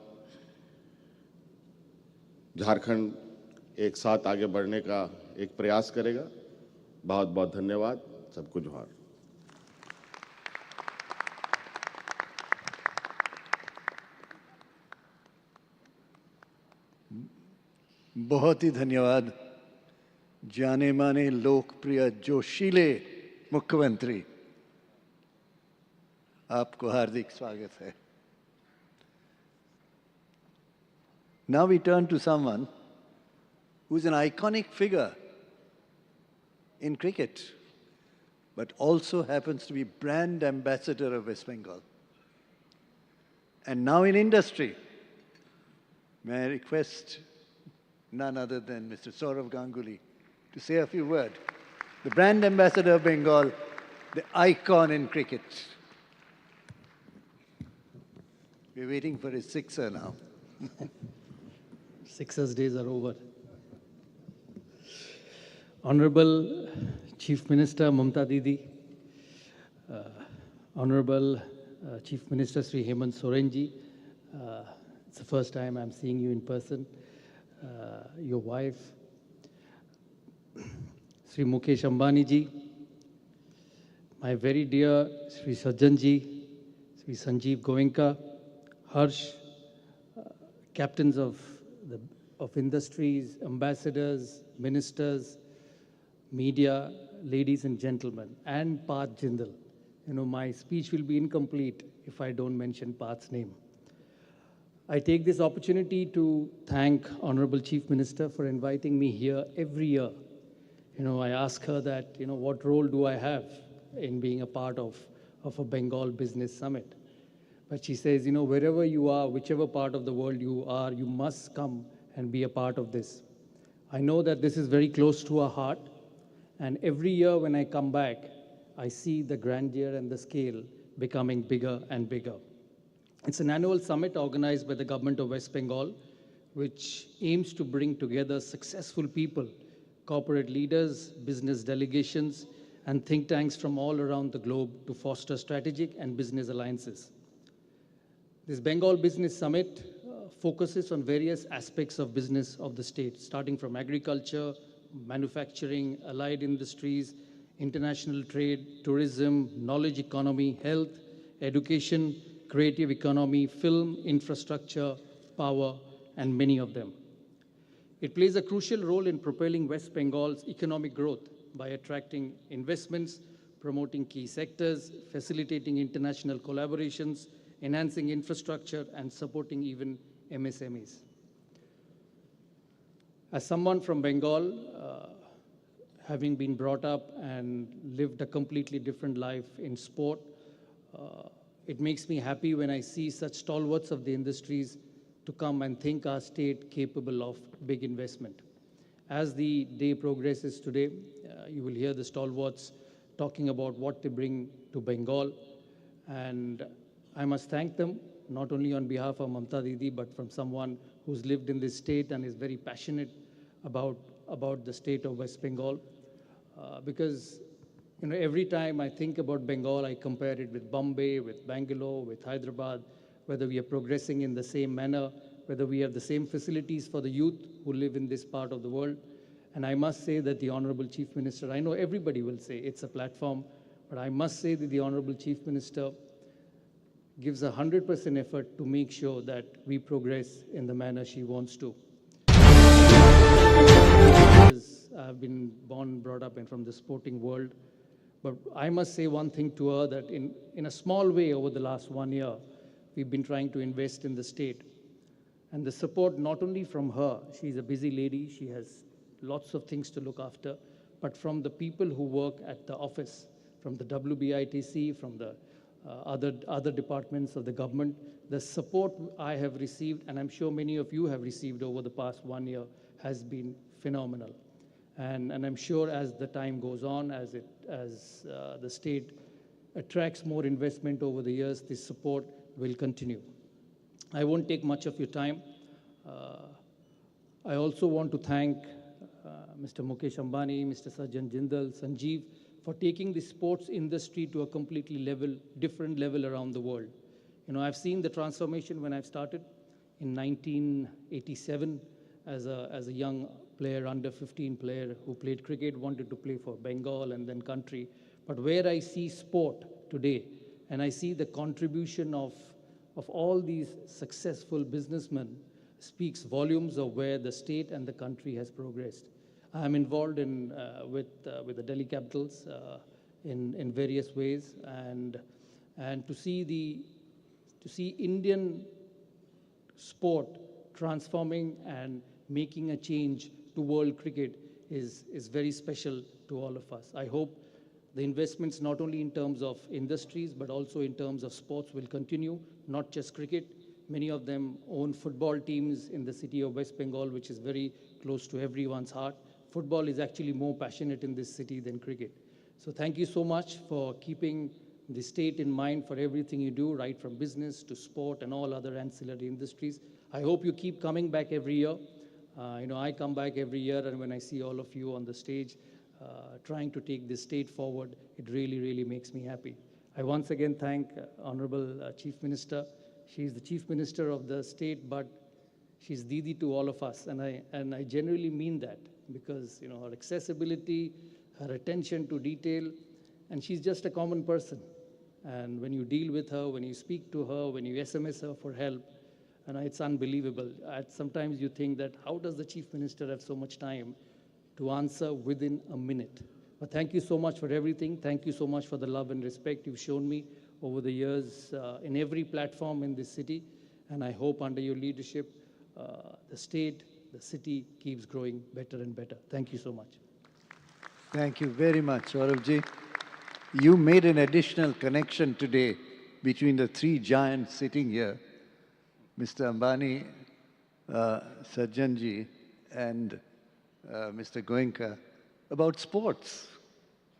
झारखंड एक साथ आगे बढ़ने का एक प्रयास करेगा। बहुत बहुत धन्यवाद। सबको जोहार। बहुत ही धन्यवाद जाने माने लोकप्रिय जोशीले मुख्यमंत्री, आपको हार्दिक स्वागत है। Now we turn to someone who's an iconic figure in cricket, but also happens to be brand ambassador of West Bengal. And now in industry, may I request none other than Mr. Saurav Ganguly to say a few words. The brand ambassador of Bengal, the icon in cricket. We're waiting for his sixer now. Sixers days are over. Honorable Chief Minister Mamta Didi, Honorable Chief Minister Sri Hemant Sorenji, it's the first time I'm seeing you in person. Your wife, Sri Mukesh Ambani ji, my very dear Sri Sajjan ji, Sri Sanjeev Goenka, Harsh, captains of industries, ambassadors, ministers, media, ladies and gentlemen, and Parth Jindal. You know, my speech will be incomplete if I don't mention Parth's name. I take this opportunity to thank Honorable Chief Minister for inviting me here every year. You know, I ask her that, you know, what role do I have in being a part of a Bengal Business Summit? But she says, you know, wherever you are, whichever part of the world you are, you must come and be a part of this. I know that this is very close to our heart, and every year when I come back, I see the grandeur and the scale becoming bigger and bigger. It's an annual summit organized by the government of West Bengal, which aims to bring together successful people, corporate leaders, business delegations, and think tanks from all around the globe to foster strategic and business alliances. This Bengal Business Summit focuses on various aspects of business of the state, starting from agriculture, manufacturing, allied industries, international trade, tourism, knowledge economy, health, education, creative economy, film, infrastructure, power, and many of them. It plays a crucial role in propelling West Bengal's economic growth by attracting investments, promoting key sectors, facilitating international collaborations, enhancing infrastructure, and supporting even MSMEs. As someone from Bengal, having been brought up and lived a completely different life in sport, it makes me happy when I see such stalwarts of the industries to come and think our state capable of big investment. As the day progresses today, you will hear the stalwarts talking about what they bring to Bengal, and I must thank them, not only on behalf of Mamta Didi, but from someone who's lived in this state and is very passionate about the state of West Bengal. because every time I think about Bengal, I compare it with Bombay, with Bangalore, with Hyderabad, whether we are progressing in the same manner, whether we have the same facilities for the youth who live in this part of the world. And I must say that the Honorable Chief Minister, I know everybody will say it's a platform, but I must say that the Honorable Chief Minister gives 100% effort to make sure that we progress in the manner she wants to. I've been born and brought up and from the sporting world, but I must say one thing to her, that in a small way over the last 1 year, we've been trying to invest in the state. And the support not only from her, she's a busy lady, she has lots of things to look after, but from the people who work at the office, from the WBITC, from the other departments of the government. The support I have received, and I'm sure many of you have received over the past 1 year, has been phenomenal. And I'm sure as the time goes on, as the state attracts more investment over the years, this support will continue. I won't take much of your time. I also want to thank Mr. Mukesh Ambani, Mr. Sajjan Jindal, Sanjeev, for taking the sports industry to a completely different level around the world. I've seen the transformation when I've started in 1987 as a young player, under 15 player who played cricket, wanted to play for Bengal and then country. But where I see sport today, and I see the contribution of all these successful businessmen, speaks volumes of where the state and the country has progressed. I'm involved with the Delhi Capitals in various ways, and to see Indian sport transforming and making a change to world cricket is very special to all of us. I hope the investments, not only in terms of industries, but also in terms of sports, will continue, not just cricket. Many of them own football teams in the city of West Bengal, which is very close to everyone's heart. Football is actually more passionate in this city than cricket. So thank you so much for keeping the state in mind for everything you do, right from business to sport and all other ancillary industries. I hope you keep coming back every year. I come back every year, and when I see all of you on the stage trying to take this state forward, it really, really makes me happy. I once again thank Honorable Chief Minister. She's the Chief Minister of the state, but she's Didi to all of us, and I genuinely mean that, because her accessibility, her attention to detail, and she's just a common person. And when you deal with her, when you speak to her, when you SMS her for help, it's unbelievable. Sometimes you think that how does the Chief Minister have so much time to answer within a minute? But thank you so much for everything. Thank you so much for the love and respect you've shown me over the years in every platform in this city. And I hope under your leadership, the state, the city keeps growing better and better. Thank you so much. Thank you very much, Sauravji. You made an additional connection today between the three giants sitting here, Mr. Ambani, Sajjanji, and Mr. Goenka, about sports,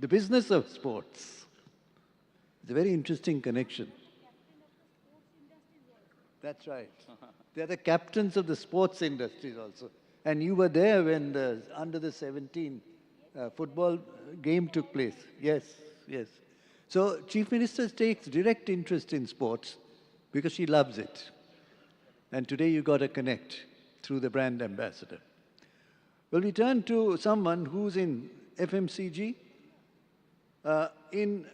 the business of sports. It's a very interesting connection. That's right. They're the captains of the sports industries also. And you were there when the under the 17 football game took place. Yes, yes. So Chief Minister takes direct interest in sports because she loves it. And today you got to connect through the brand ambassador. Well, we turn to someone who's in FMCG, in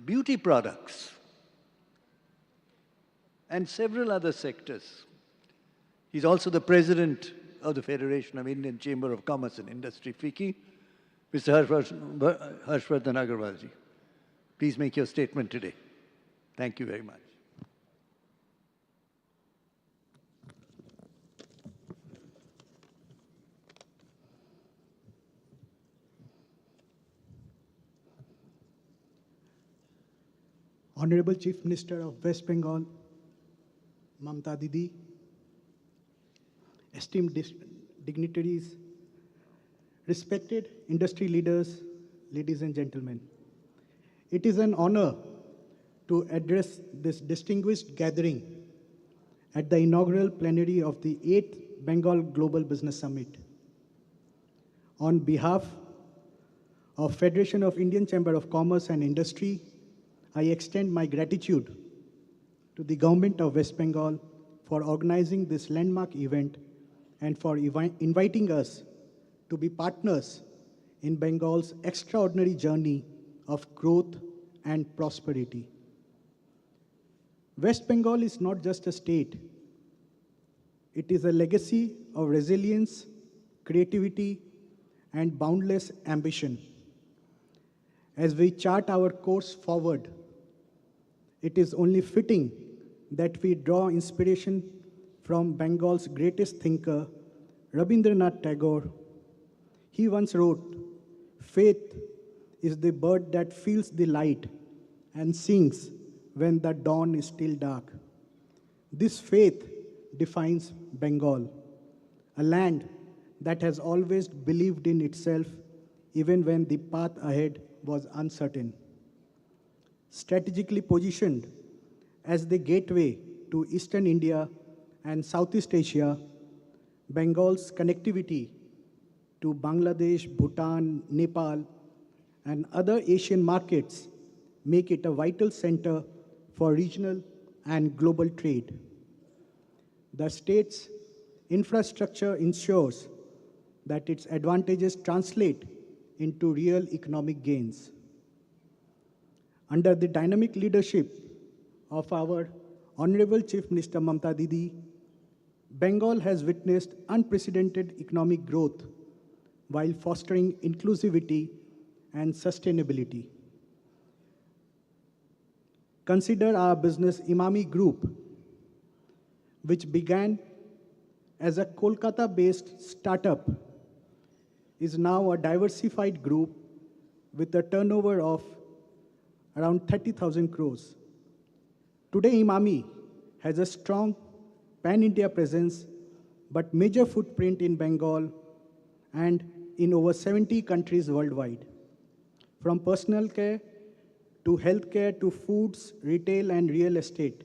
beauty products, and several other sectors. He's also the president of the Federation of Indian Chamber of Commerce and Industry, FICCI, Mr. Harshvardhan Agarwalji. Please make your statement today. Thank you very much. Honorable Chief Minister of West Bengal, Mamta Didi, esteemed dignitaries, respected industry leaders, ladies and gentlemen. It is an honor to address this distinguished gathering at the inaugural plenary of the 8th Bengal Global Business Summit. On behalf of Federation of Indian Chamber of Commerce and Industry, I extend my gratitude to the government of West Bengal for organizing this landmark event and for inviting us to be partners in Bengal's extraordinary journey of growth and prosperity. West Bengal is not just a state. It is a legacy of resilience, creativity, and boundless ambition. As we chart our course forward, it is only fitting that we draw inspiration from Bengal's greatest thinker, Rabindranath Tagore. He once wrote, "Faith is the bird that feels the light and sings when the dawn is still dark." This faith defines Bengal, a land that has always believed in itself even when the path ahead was uncertain. Strategically positioned as the gateway to Eastern India and Southeast Asia, Bengal's connectivity to Bangladesh, Bhutan, Nepal, and other Asian markets make it a vital center for regional and global trade. The state's infrastructure ensures that its advantages translate into real economic gains. Under the dynamic leadership of our Honorable Chief Minister Mamta Didi, Bengal has witnessed unprecedented economic growth while fostering inclusivity and sustainability. Consider our business Imami Group, which began as a Kolkata-based startup, is now a diversified group with a turnover of around 30,000 crores. Today, Imami has a strong pan-India presence, but major footprint in Bengal and in over 70 countries worldwide. From personal care to healthcare to foods, retail, and real estate,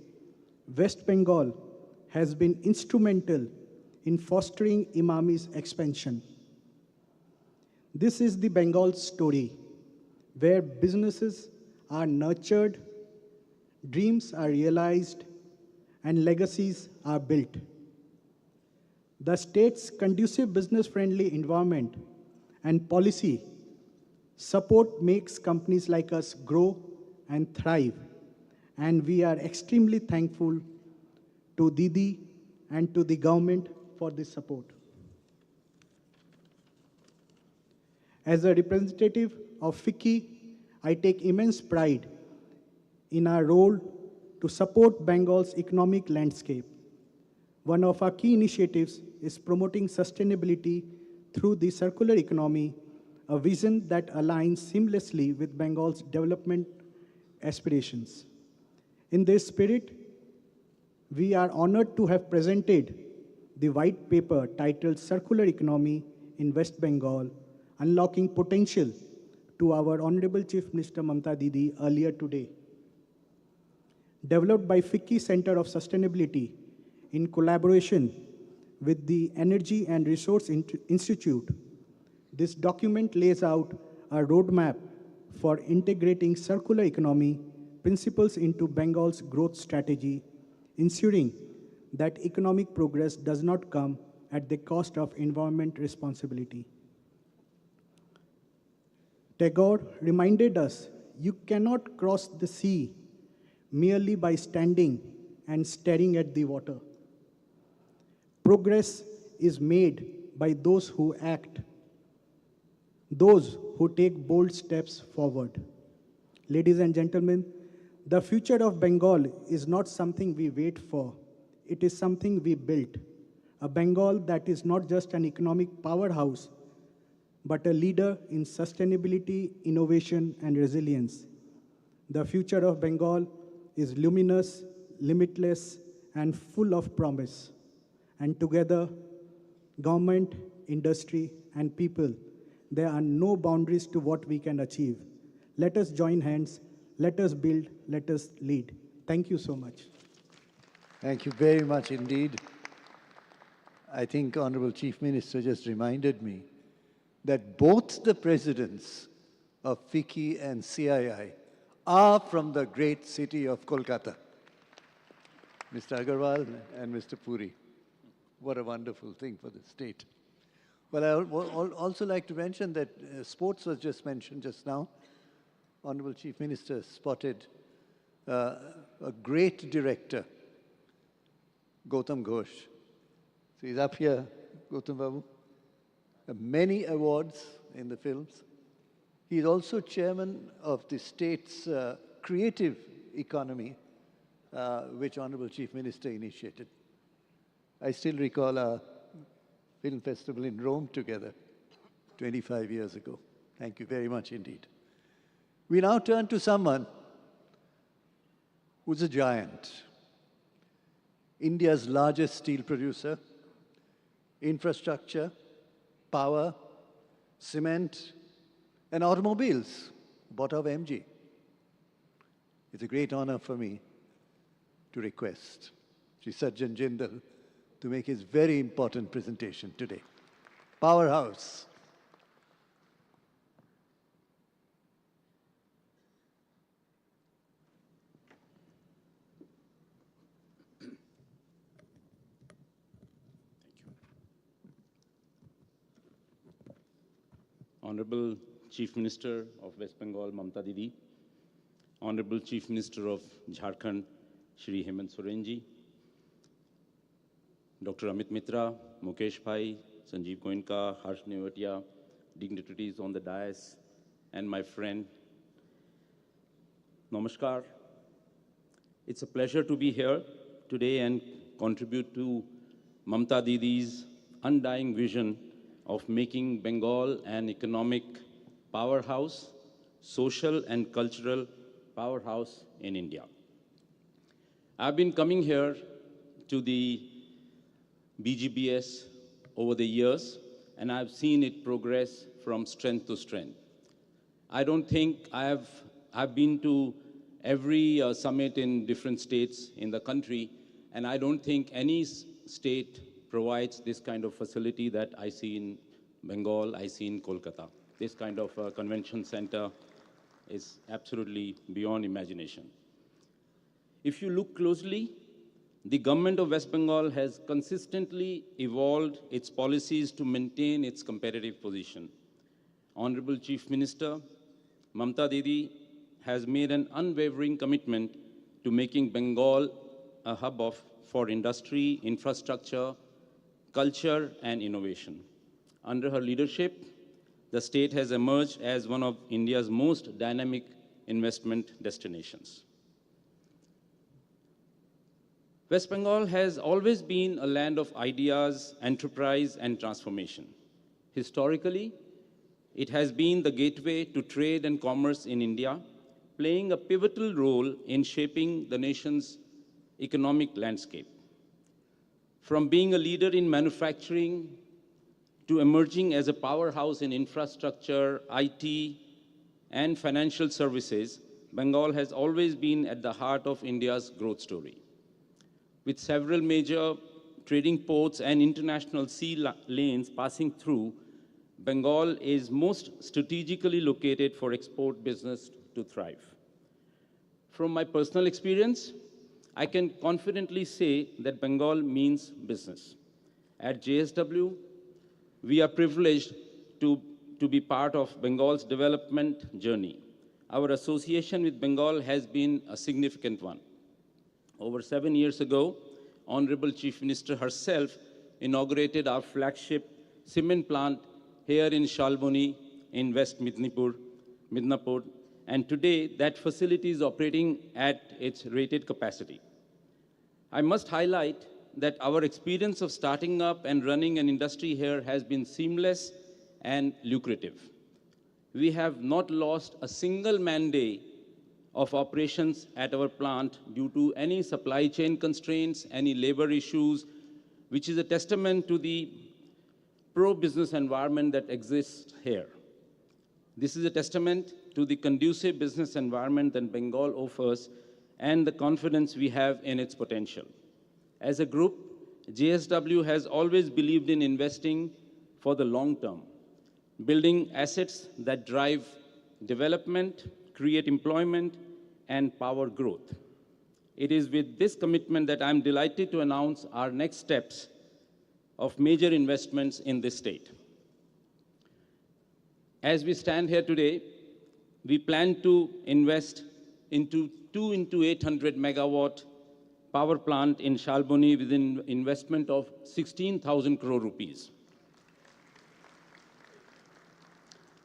West Bengal has been instrumental in fostering Imami's expansion. This is the Bengal story, where businesses are nurtured, dreams are realized, and legacies are built. The state's conducive business-friendly environment and policy support makes companies like us grow and thrive, and we are extremely thankful to Didi and to the government for this support. As a representative of FICCI, I take immense pride in our role to support Bengal's economic landscape. One of our key initiatives is promoting sustainability through the circular economy, a vision that aligns seamlessly with Bengal's development aspirations. In this spirit, we are honored to have presented the white paper titled Circular Economy in West Bengal, Unlocking Potential, to our Honorable Chief Minister Mamta Didi earlier today. Developed by FICCI Center of Sustainability in collaboration with the Energy and Resource Institute, this document lays out a roadmap for integrating circular economy principles into Bengal's growth strategy, ensuring that economic progress does not come at the cost of environment responsibility. Tagore reminded us, you cannot cross the sea merely by standing and staring at the water. Progress is made by those who act, those who take bold steps forward. Ladies and gentlemen, the future of Bengal is not something we wait for. It is something we built. A Bengal that is not just an economic powerhouse, but a leader in sustainability, innovation, and resilience. The future of Bengal is luminous, limitless, and full of promise. And together, government, industry, and people, there are no boundaries to what we can achieve. Let us join hands, let us build, let us lead. Thank you so much. Thank you very much indeed. I think Honorable Chief Minister just reminded me that both the presidents of FICCI and CII are from the great city of Kolkata. Mr. Agarwal and Mr. Puri. What a wonderful thing for the state. Well, I would also like to mention that sports was just mentioned just now. Honorable Chief Minister spotted a great director, Gautam Ghosh. So he's up here, Gautam Babu. Many awards in the films. He's also chairman of the state's creative economy, which Honorable Chief Minister initiated. I still recall our film festival in Rome together 25 years ago. Thank you very much indeed. We now turn to someone who's a giant. India's largest steel producer, infrastructure, power, cement, and automobiles, bought of MG. It's a great honor for me to request Sri Sajjan Jindal to make his very important presentation today. Powerhouse. Honorable Chief Minister of West Bengal, Mamta Didi, Honorable Chief Minister of Jharkhand, Shri Hemant Soren ji, Dr. Amit Mitra, Mukesh Bhai, Sanjeev Goenka, Harsh Nevatia, dignitaries on the dais, and my friend, Namaskar. It's a pleasure to be here today and contribute to Mamta Didi's undying vision of making Bengal an economic powerhouse, social and cultural powerhouse in India. I've been coming here to the BGBS over the years, and I've seen it progress from strength to strength. I don't think I've been to every summit in different states in the country, and I don't think any state provides this kind of facility that I see in Bengal, I see in Kolkata. This kind of convention center is absolutely beyond imagination. If you look closely, the government of West Bengal has consistently evolved its policies to maintain its competitive position. Honorable Chief Minister, Mamta Didi has made an unwavering commitment to making Bengal a hub for industry, infrastructure, culture, and innovation. Under her leadership, the state has emerged as one of India's most dynamic investment destinations. West Bengal has always been a land of ideas, enterprise, and transformation. Historically, it has been the gateway to trade and commerce in India, playing a pivotal role in shaping the nation's economic landscape. From being a leader in manufacturing to emerging as a powerhouse in infrastructure, IT, and financial services, Bengal has always been at the heart of India's growth story. With several major trading ports and international sea lanes passing through, Bengal is most strategically located for export business to thrive. From my personal experience, I can confidently say that Bengal means business. At JSW, we are privileged to be part of Bengal's development journey. Our association with Bengal has been a significant one. Over 7 years ago, Honorable Chief Minister herself inaugurated our flagship cement plant here in Shalboni in West Midnapur, and today that facility is operating at its rated capacity. I must highlight that our experience of starting up and running an industry here has been seamless and lucrative. We have not lost a single man-day of operations at our plant due to any supply chain constraints, any labor issues, which is a testament to the pro-business environment that exists here. This is a testament to the conducive business environment that Bengal offers and the confidence we have in its potential. As a group, JSW has always believed in investing for the long term, building assets that drive development, create employment, and power growth. It is with this commitment that I'm delighted to announce our next steps of major investments in this state. As we stand here today, we plan to invest into 2 into 800 megawatt power plant in Shalboni with an investment of 16,000 crore rupees.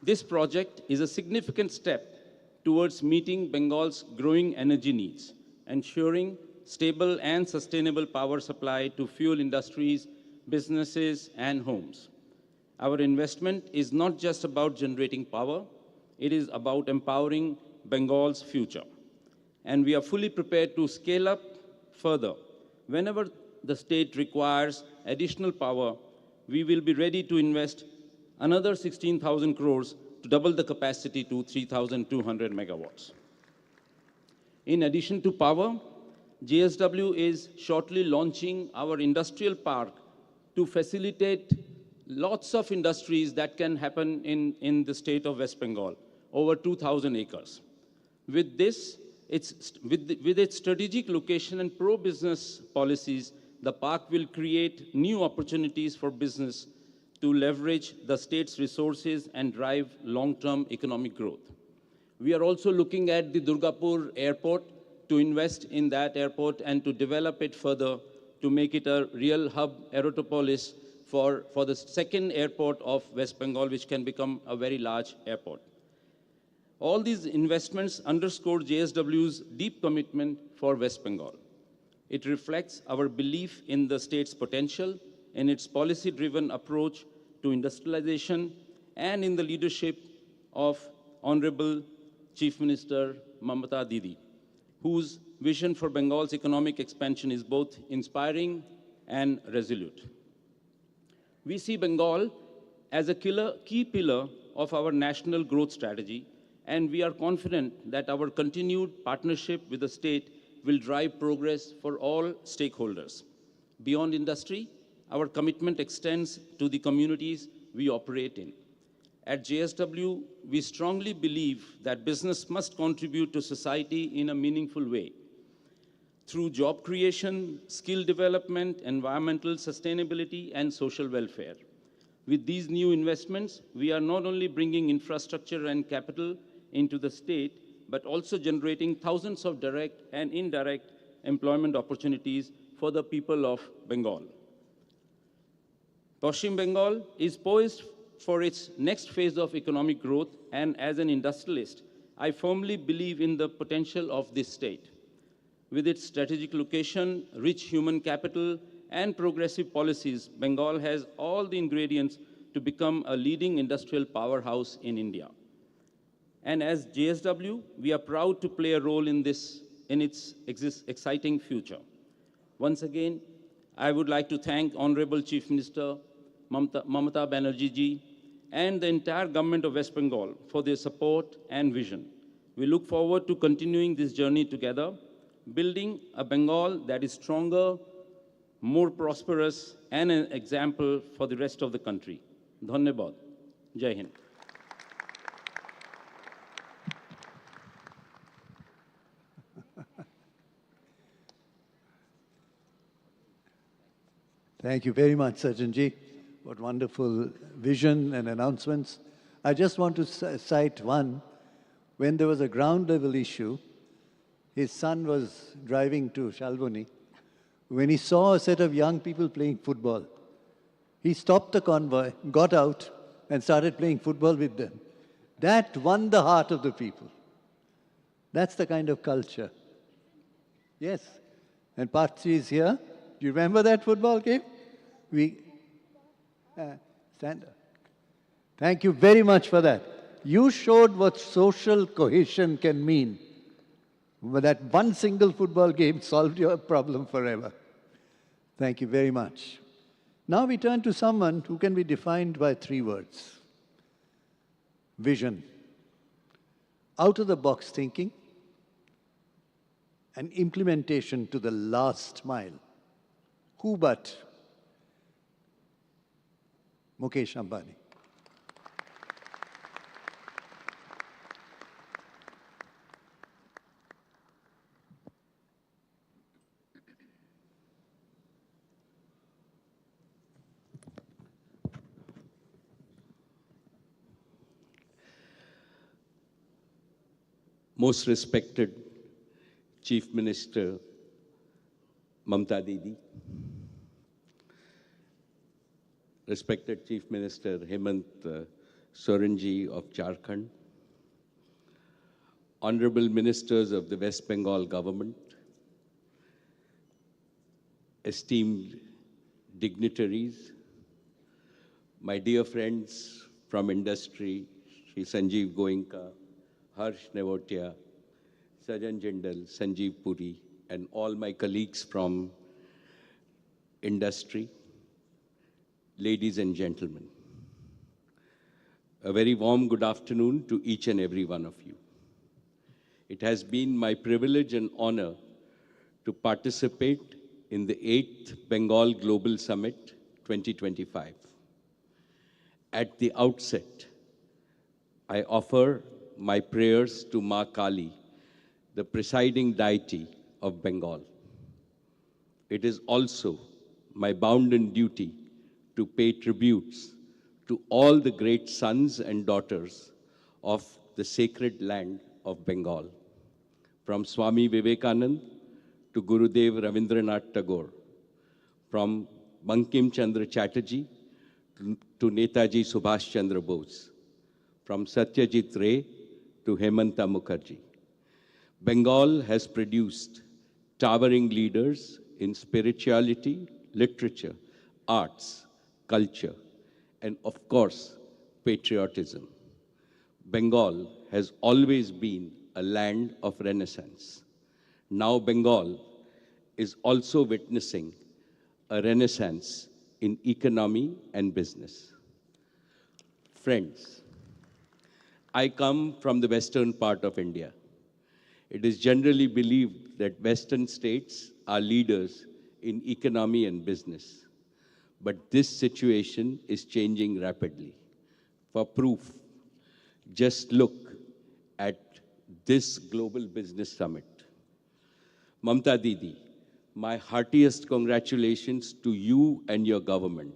This project is a significant step towards meeting Bengal's growing energy needs, ensuring stable and sustainable power supply to fuel industries, businesses, and homes. Our investment is not just about generating power, it is about empowering Bengal's future. And we are fully prepared to scale up further. Whenever the state requires additional power, we will be ready to invest another 16,000 crores to double the capacity to 3,200 megawatts. In addition to power, JSW is shortly launching our industrial park to facilitate lots of industries that can happen in the state of West Bengal, over 2,000 acres. With this, with its strategic location and pro-business policies, the park will create new opportunities for business to leverage the state's resources and drive long-term economic growth. We are also looking at the Durgapur airport to invest in that airport and to develop it further to make it a real hub aerotopolis for the second airport of West Bengal, which can become a very large airport. All these investments underscore JSW's deep commitment for West Bengal. It reflects our belief in the state's potential, in its policy-driven approach to industrialization, and in the leadership of Honorable Chief Minister Mamata Didi, whose vision for Bengal's economic expansion is both inspiring and resolute. We see Bengal as a key pillar of our national growth strategy, and we are confident that our continued partnership with the state will drive progress for all stakeholders. Beyond industry, our commitment extends to the communities we operate in. At JSW, we strongly believe that business must contribute to society in a meaningful way. Through job creation, skill development, environmental sustainability, and social welfare. With these new investments, we are not only bringing infrastructure and capital into the state, but also generating thousands of direct and indirect employment opportunities for the people of Bengal. Paschim Bengal is poised for its next phase of economic growth, and as an industrialist, I firmly believe in the potential of this state. With its strategic location, rich human capital, and progressive policies, Bengal has all the ingredients to become a leading industrial powerhouse in India. And as JSW, we are proud to play a role in its exciting future. Once again, I would like to thank Honorable Chief Minister Mamata Banerjee ji and the entire government of West Bengal for their support and vision. We look forward to continuing this journey together, building a Bengal that is stronger, more prosperous, and an example for the rest of the country. Dhanyabad. Jai Hind. Thank you very much, Sajjanji. What wonderful vision and announcements. I just want to cite one. When there was a ground level issue, his son was driving to Shalboni. When he saw a set of young people playing football, he stopped the convoy, got out, and started playing football with them. That won the heart of the people. That's the kind of culture. Yes. And Partsi is here. Do you remember that football game? Stand up. Thank you very much for that. You showed what social cohesion can mean. That one single football game solved your problem forever. Thank you very much. Now we turn to someone who can be defined by 3 words. Vision, out-of-the-box thinking, and implementation to the last mile. Who but Mukesh Ambani? most respected Chief Minister Mamta Didi, respected Chief Minister Hemant Sorenji of Jharkhand, honorable ministers of the West Bengal government, esteemed dignitaries, my dear friends from industry, Shri Sanjeev Goenka, Harsh Nevotia, Sajan Jindal, Sanjeev Puri, and all my colleagues from industry, ladies and gentlemen. A very warm good afternoon to each and every one of you. It has been my privilege and honor to participate in the 8th Bengal Global Summit 2025. At the outset, I offer my prayers to Ma Kali, the presiding deity of Bengal. It is also my bounden duty to pay tributes to all the great sons and daughters of the sacred land of Bengal, from Swami Vivekanand to Gurudev Ravindranath Tagore, from Bankim Chandra Chatterjee to Netaji Subhash Chandra Bose, from Satyajit Ray to Hemanta Mukherjee. Bengal has produced towering leaders in spirituality, literature, arts, culture, and of course, patriotism. Bengal has always been a land of renaissance. Now Bengal is also witnessing a renaissance in economy and business. Friends, I come from the western part of India. It is generally believed that western states are leaders in economy and business. But this situation is changing rapidly. For proof, just look at this Global Business Summit. Mamta Didi, my heartiest congratulations to you and your government.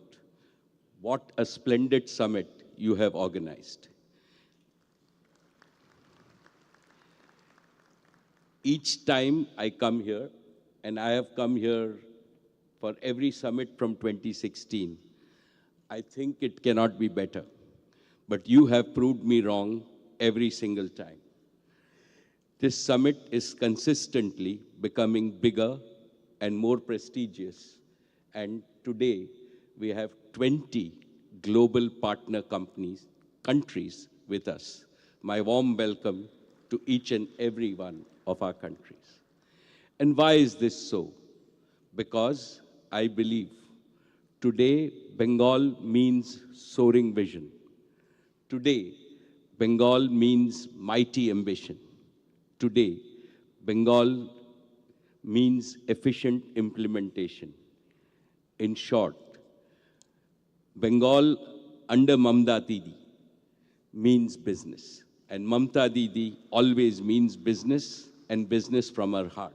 What a splendid summit you have organized. Each time I come here, and I have come here for every summit from 2016, I think it cannot be better. But you have proved me wrong every single time. This summit is consistently becoming bigger and more prestigious. And today, we have 20 global partner countries with us. My warm welcome to each and every one of our countries. And why is this so? Because I believe today Bengal means soaring vision. Today, Bengal means mighty ambition. Today, Bengal means efficient implementation. In short, Bengal under Mamta Didi means business. And Mamta Didi always means business, and business from her heart.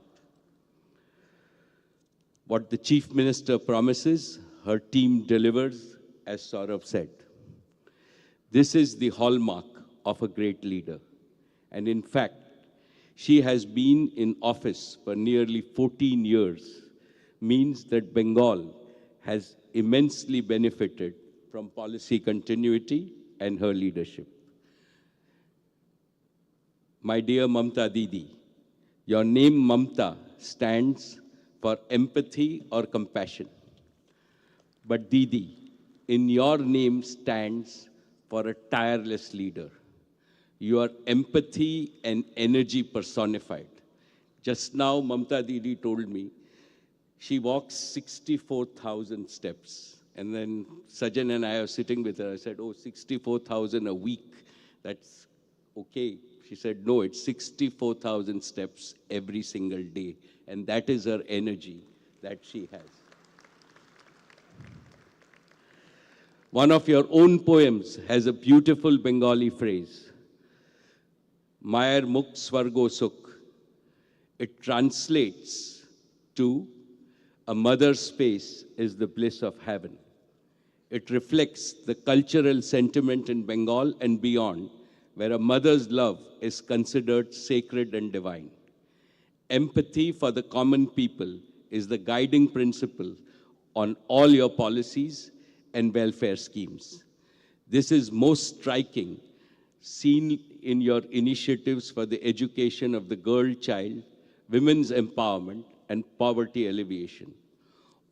What the Chief Minister promises, her team delivers, as Saurabh said. This is the hallmark of a great leader. And in fact, she has been in office for nearly 14 years, means that Bengal has immensely benefited from policy continuity and her leadership. My dear Mamta Didi, your name Mamta stands for empathy or compassion. But Didi, in your name stands for a tireless leader. You are empathy and energy personified. Just now, Mamta Didi told me she walks 64,000 steps. And then Sajan and I are sitting with her. I said, oh, 64,000 a week. That's okay. She said, no, it's 64,000 steps every single day. And that is her energy that she has. One of your own poems has a beautiful Bengali phrase, Mayer Muk Swargo Sukh. It translates to a mother's space is the bliss of heaven. It reflects the cultural sentiment in Bengal and beyond where a mother's love is considered sacred and divine. Empathy for the common people is the guiding principle on all your policies and welfare schemes. This is most striking, seen in your initiatives for the education of the girl child, women's empowerment, and poverty alleviation.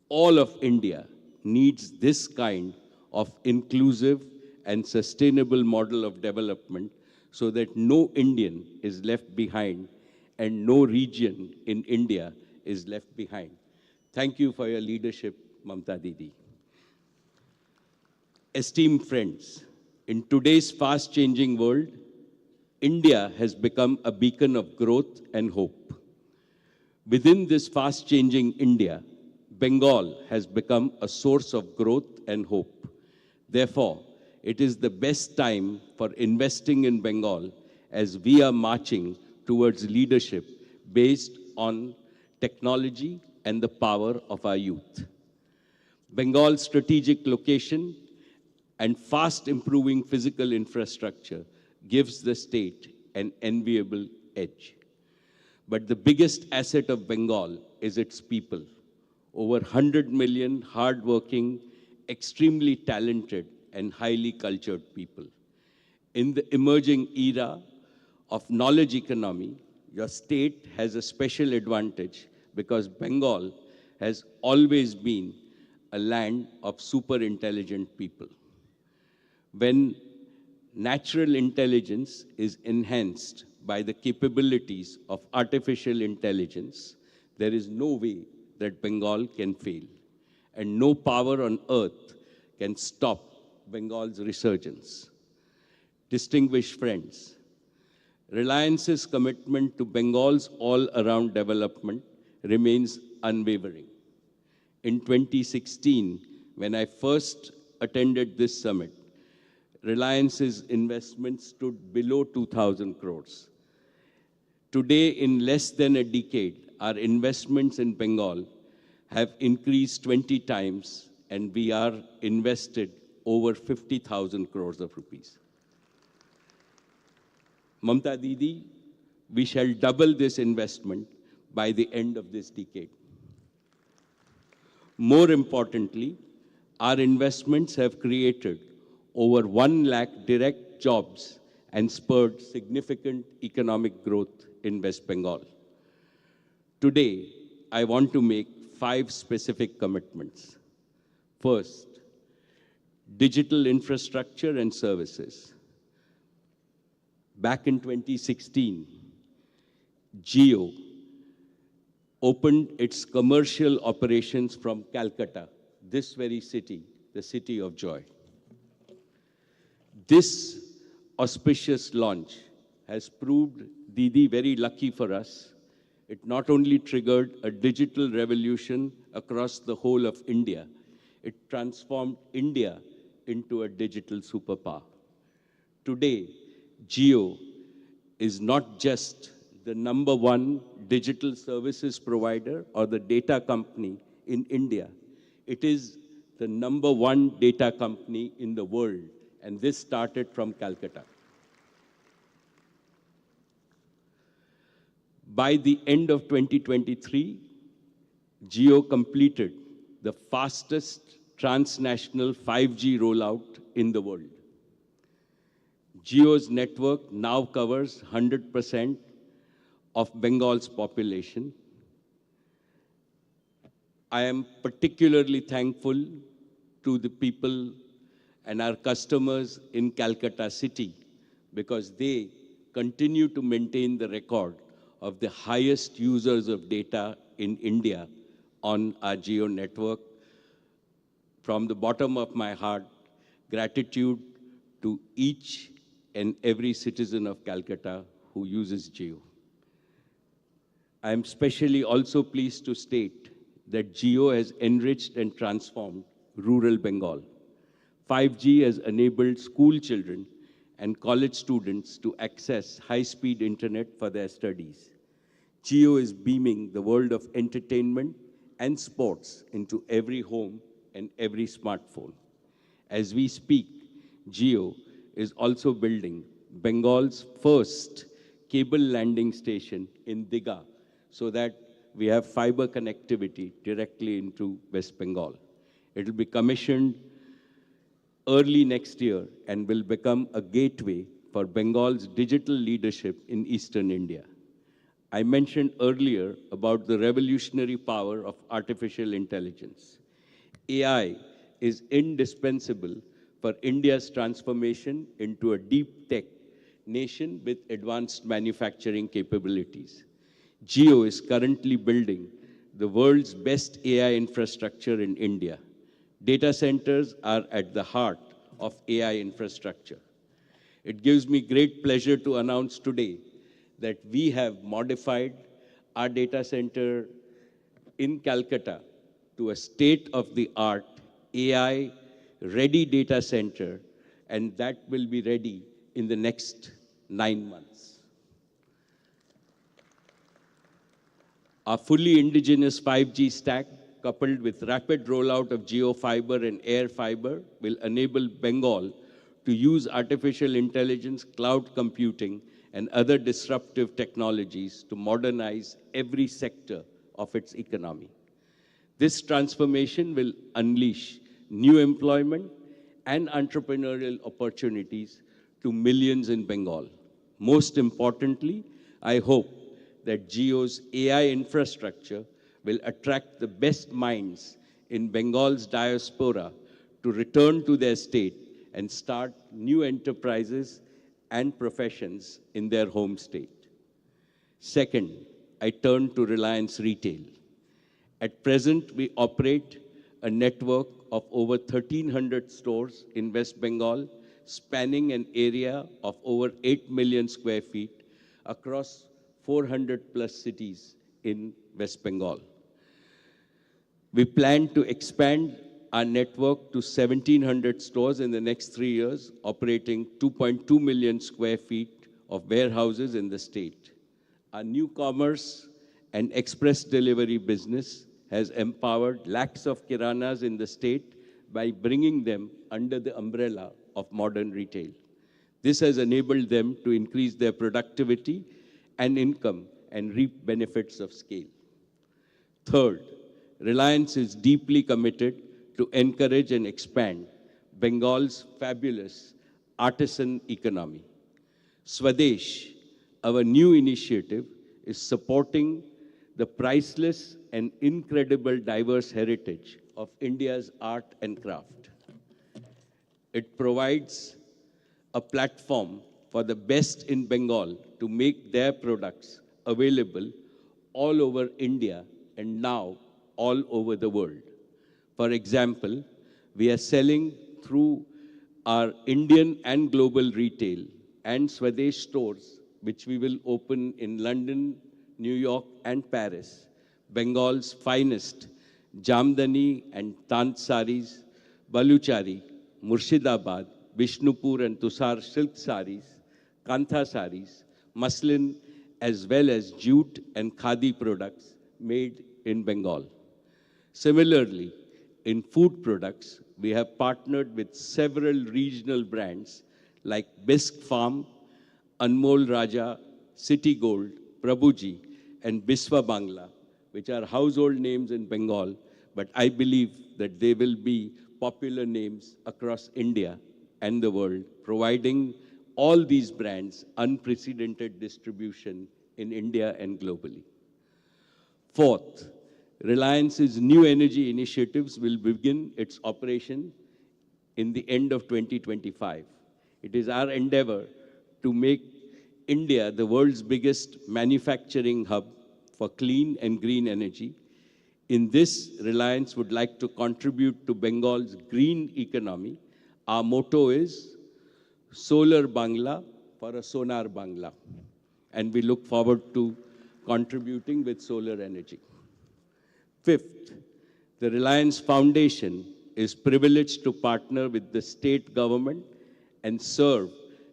All of India needs this kind of inclusive and sustainable model of development so that no Indian is left behind and no region in India is left behind. Thank you for your leadership, Mamta Didi. Esteemed friends, in today's fast-changing world, India has become a beacon of growth and hope. Within this fast-changing India, Bengal has become a source of growth and hope. Therefore, it is the best time for investing in Bengal as we are marching towards leadership based on technology and the power of our youth. Bengal's strategic location and fast improving physical infrastructure gives the state an enviable edge. But the biggest asset of Bengal is its people. Over 100 million hardworking, extremely talented, and highly cultured people. In the emerging era of knowledge economy, your state has a special advantage because Bengal has always been a land of super intelligent people. When natural intelligence is enhanced by the capabilities of artificial intelligence, there is no way that Bengal can fail, and no power on earth can stop Bengal's resurgence. Distinguished friends, Reliance's commitment to Bengal's all-around development remains unwavering. In 2016, when I first attended this summit, Reliance's investment stood below 2,000 crores. Today, in less than a decade, our investments in Bengal have increased 20 times, and we are invested over 50,000 crores of rupees. Mamta Didi, we shall double this investment by the end of this decade. More importantly, our investments have created over 1 lakh direct jobs and spurred significant economic growth in West Bengal. Today, I want to make 5 specific commitments. First, digital infrastructure and services. Back in 2016, Jio opened its commercial operations from Calcutta, this very city, the city of joy. This auspicious launch has proved Didi very lucky for us. It not only triggered a digital revolution across the whole of India, it transformed India into a digital superpower. Today, Jio is not just the #1 digital services provider or the data company in India. It is the #1 data company in the world, and this started from Calcutta. By the end of 2023, Jio completed the fastest transnational 5G rollout in the world. Jio's network now covers 100% of Bengal's population. I am particularly thankful to the people and our customers in Calcutta city because they continue to maintain the record of the highest users of data in India on our Jio network. From the bottom of my heart, gratitude to each and every citizen of Calcutta who uses Jio. I am especially also pleased to state that Jio has enriched and transformed rural Bengal. 5G has enabled school children and college students to access high-speed internet for their studies. Jio is beaming the world of entertainment and sports into every home and every smartphone. As we speak, Jio is also building Bengal's first cable landing station in Digha, so that we have fiber connectivity directly into West Bengal. It will be commissioned early next year and will become a gateway for Bengal's digital leadership in eastern India. I mentioned earlier about the revolutionary power of artificial intelligence. AI is indispensable for India's transformation into a deep tech nation with advanced manufacturing capabilities. Jio is currently building the world's best AI infrastructure in India. Data centers are at the heart of AI infrastructure. It gives me great pleasure to announce today that we have modified our data center in Calcutta to a state-of-the-art AI-ready data center, and that will be ready in the next 9 months. Our fully indigenous 5G stack, coupled with rapid rollout of Jio Fiber and Air Fiber, will enable Bengal to use artificial intelligence, cloud computing, and other disruptive technologies to modernize every sector of its economy. This transformation will unleash new employment and entrepreneurial opportunities to millions in Bengal. Most importantly, I hope that Jio's AI infrastructure will attract the best minds in Bengal's diaspora to return to their state and start new enterprises and professions in their home state. Second, I turn to Reliance Retail. At present, we operate a network of over 1,300 stores in West Bengal, spanning an area of over 8 million square feet across 400 plus cities in West Bengal. We plan to expand our network to 1,700 stores in the next 3 years, operating 2.2 million square feet of warehouses in the state. Our new commerce and express delivery business has empowered lakhs of kiranas in the state by bringing them under the umbrella of modern retail. This has enabled them to increase their productivity and income and reap benefits of scale. Third, Reliance is deeply committed to encourage and expand Bengal's fabulous artisan economy. Swadesh, our new initiative, is supporting the priceless and incredible diverse heritage of India's art and craft. It provides a platform for the best in Bengal to make their products available all over India and now all over the world. For example, we are selling through our Indian and global retail and Swadesh stores, which we will open in London, New York, and Paris, Bengal's finest Jamdani and Tant saris, Baluchari, Murshidabad, Bishnupur and Tusar silk saris, Kantha saris, muslin, as well as jute and khadi products made in Bengal. Similarly, in food products, we have partnered with several regional brands like Bisque Farm, Anmol Raja, City Gold, Prabhuji, and Biswa Bangla, which are household names in Bengal, but I believe that they will be popular names across India and the world, providing all these brands unprecedented distribution in India and globally. Fourth, Reliance's new energy initiatives will begin its operation in the end of 2025. It is our endeavor to make India the world's biggest manufacturing hub for clean and green energy. In this, Reliance would like to contribute to Bengal's green economy. Our motto is Solar Bangla for a Sonar Bangla. And we look forward to contributing with solar energy. Fifth, the Reliance Foundation is privileged to partner with the state government and serve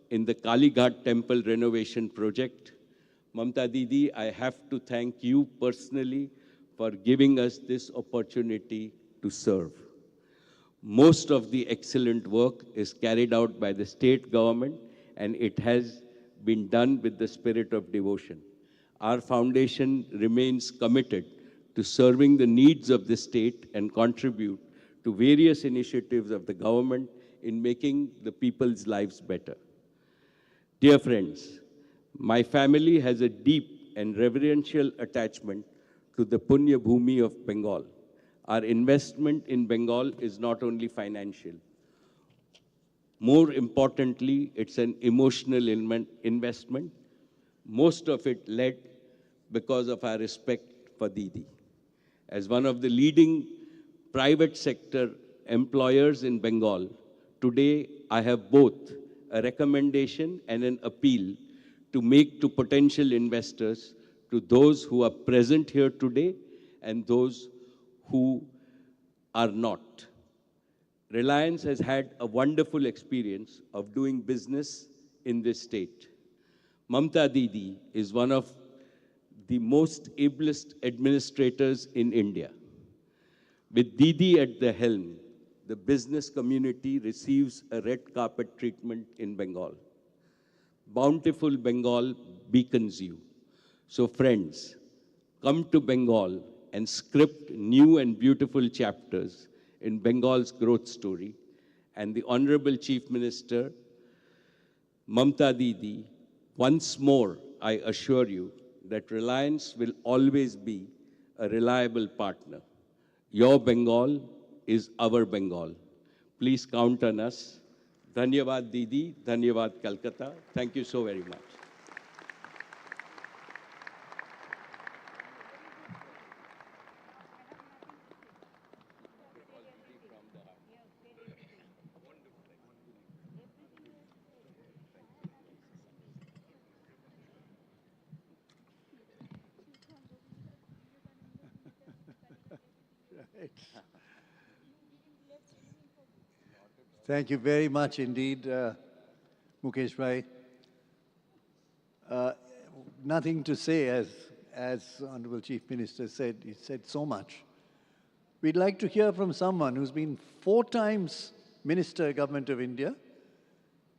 in the Kalighat Temple renovation project. Mamta Didi, I have to thank you personally for giving us this opportunity to serve. Most of the excellent work is carried out by the state government and it has been done with the spirit of devotion. Our foundation remains committed to serving the needs of the state and contribute to various initiatives of the government in making the people's lives better. Dear friends, my family has a deep and reverential attachment to the Punya Bhumi of Bengal. Our investment in Bengal is not only financial. More importantly, it's an emotional investment, most of it led because of our respect for Didi. As one of the leading private sector employers in Bengal, today I have both a recommendation and an appeal to make to potential investors, to those who are present here today and those who are not. Reliance has had a wonderful experience of doing business in this state. Mamta Didi is one of the most ablest administrators in India. With Didi at the helm, the business community receives a red carpet treatment in Bengal. Bountiful Bengal beacons you. So friends, come to Bengal and script new and beautiful chapters in Bengal's growth story. And the Honorable Chief Minister, Mamta Didi, once more, I assure you that Reliance will always be a reliable partner. Your Bengal is our Bengal. Please count on us. Dhanyavad Didi, Dhanyavad Kolkata. Thank you so very much. Thank you very much indeed, Mukesh Bhai. Nothing to say, as Honorable Chief Minister said, he said so much. We'd like to hear from someone who's been 4 times Minister, Government of India,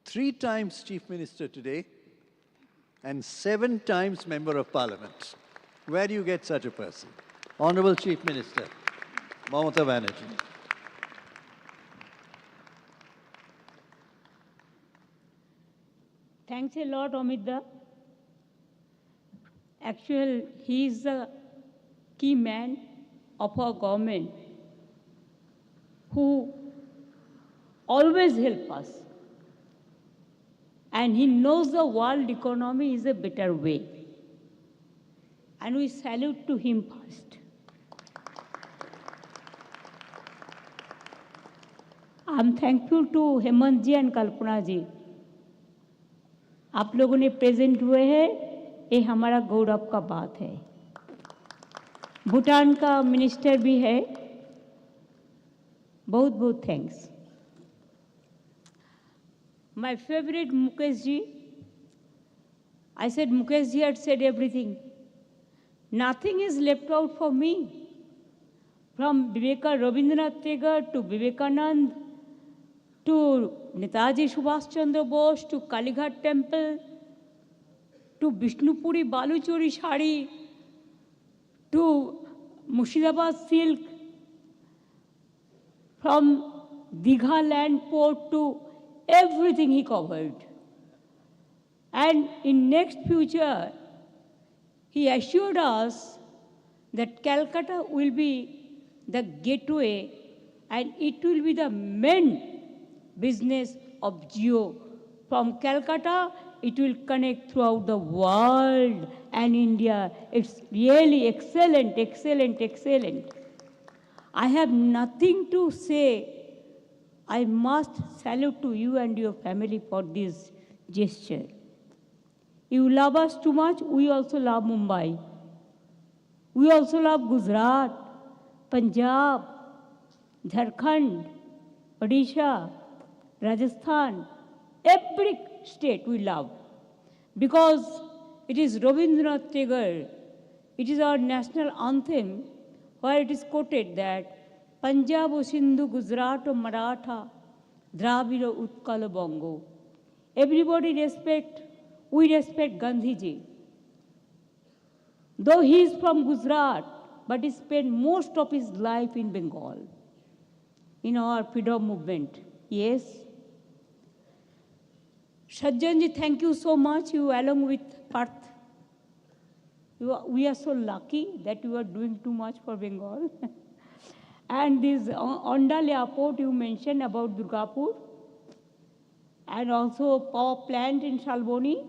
3 times Chief Minister today, and 7 times Member of Parliament. Where do you get such a person? Honorable Chief Minister, Mamata Banerjee. Thanks a lot, Amida. Actually, he is the key man of our government who always help us. And he knows the world economy is a better way. And we salute to him first. I'm thankful to Hemant ji and Kalpana ji. आप लोगों ने present हुए हैं, ये हमारा गौरव का बात है। भूटान का मिनिस्टर भी है, बहुत बहुत thanks. My favourite Mukesh ji, I said Mukesh ji had said everything. Nothing is left out for me. From Rabindranath Tagore to Vivekanand to Netaji Subhash Chandra Bose to Kalighat Temple to Vishnupuri Baluchori Shari to Murshidabad Silk, from Digha Land Port to everything he covered. And in next future, he assured us that Calcutta will be the gateway and it will be the main business of Jio. From Calcutta, it will connect throughout the world and India. It's really excellent, excellent, excellent. I have nothing to say. I must salute to you and your family for this gesture. You love us too much, we also love Mumbai. We also love Gujarat, Punjab, Jharkhand, Odisha, Rajasthan, every state we love. Because it is Rabindranath Tagore, it is our national anthem, where it is quoted that Punjab o Sindhu, Gujarat o Maratha, Dravida Utkala Bongo. Everybody we respect Gandhiji. Though he is from Gujarat, but he spent most of his life in Bengal, in our freedom movement. Yes. Sajjanji, thank you so much. You along with Parth. We are so lucky that you are doing too much for Bengal. And this Ondal airport you mentioned about Durgapur, and also power plant in Shalboni,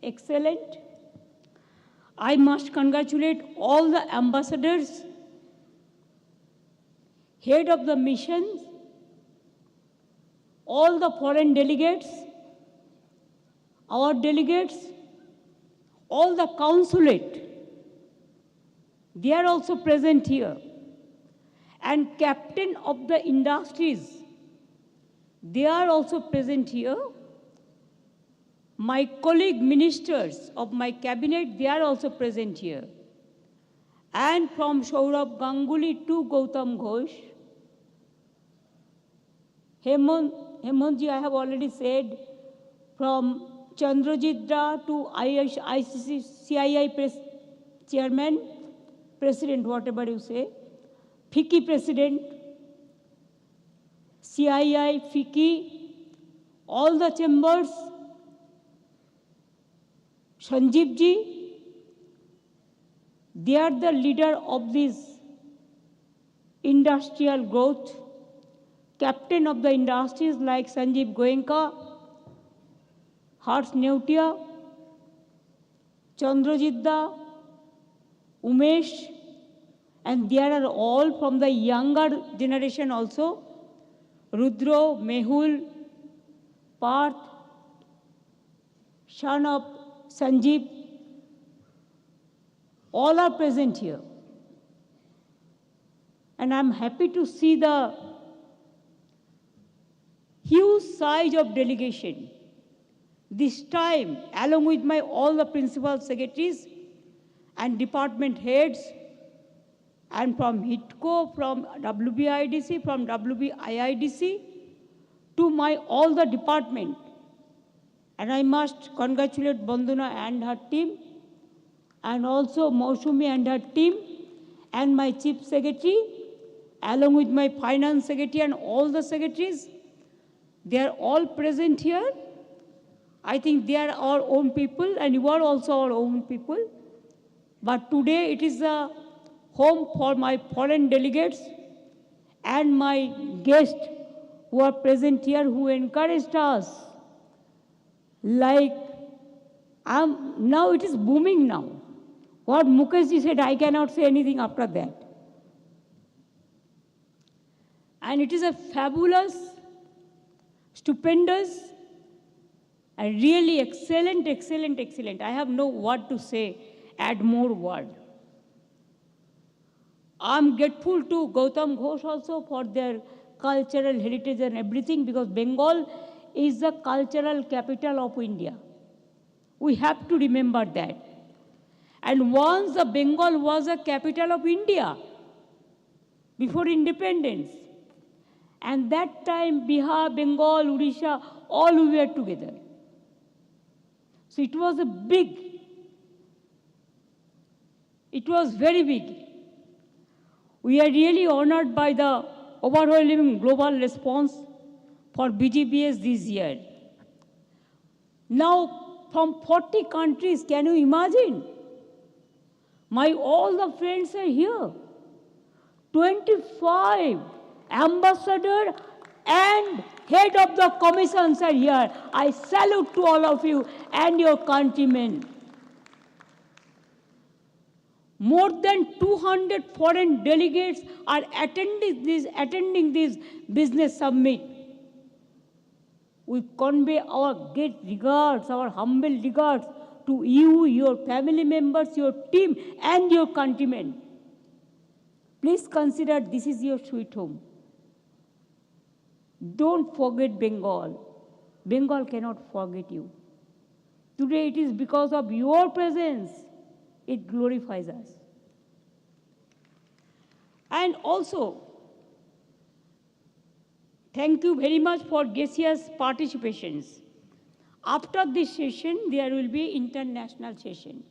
excellent. I must congratulate all the ambassadors, head of the missions, all the foreign delegates, our delegates, all the consulate. They are also present here. And captain of the industries, they are also present here. My colleague ministers of my cabinet, they are also present here. And from Saurabh Ganguly to Gautam Ghosh, Hemantji, I have already said, from Chandrajit to CII chairman, president, whatever you say, FICCI president, CII, FICCI, all the chambers, Sanjeevji, they are the leader of this industrial growth. Captain of the industries like Sanjeev Goenka, Harsh Neutia, Chandrajitda, Umesh, and they are all from the younger generation also. Rudro, Mehul, Parth, son of Sanjeev, all are present here. And I'm happy to see the huge size of delegation. This time, along with all the principal secretaries and department heads, and from HITCO, from WBIDC, from WBIIDC, to all the department. And I must congratulate Banduna and her team, and also Mausumi and her team, and my chief secretary, along with my finance secretary and all the secretaries. They are all present here. I think they are our own people, and you are also our own people. But today it is a home for my foreign delegates and my guests who are present here, who encouraged us. Like, now it is booming now. What Mukeshji said, I cannot say anything after that. And it is a fabulous, stupendous, and really excellent, excellent, excellent. I have no word to say, add more word. I'm grateful to Gautam Ghosh also for their cultural heritage and everything, because Bengal is the cultural capital of India. We have to remember that. And once the Bengal was a capital of India, before independence. And that time Bihar, Bengal, Odisha, all we were together. So it was it was very big. We are really honored by the overwhelming global response for BGBS this year. Now, from 40 countries, can you imagine? All the friends are here. 25 ambassadors and head of the commissions are here. I salute to all of you and your countrymen. More than 200 foreign delegates are attending this business summit. We convey our great regards, our humble regards to you, your family members, your team, and your countrymen. Please consider this is your sweet home. Don't forget Bengal. Bengal cannot forget you. Today it is because of your presence it glorifies us. And also, thank you very much for Gesia's participations. After this session, there will be international session.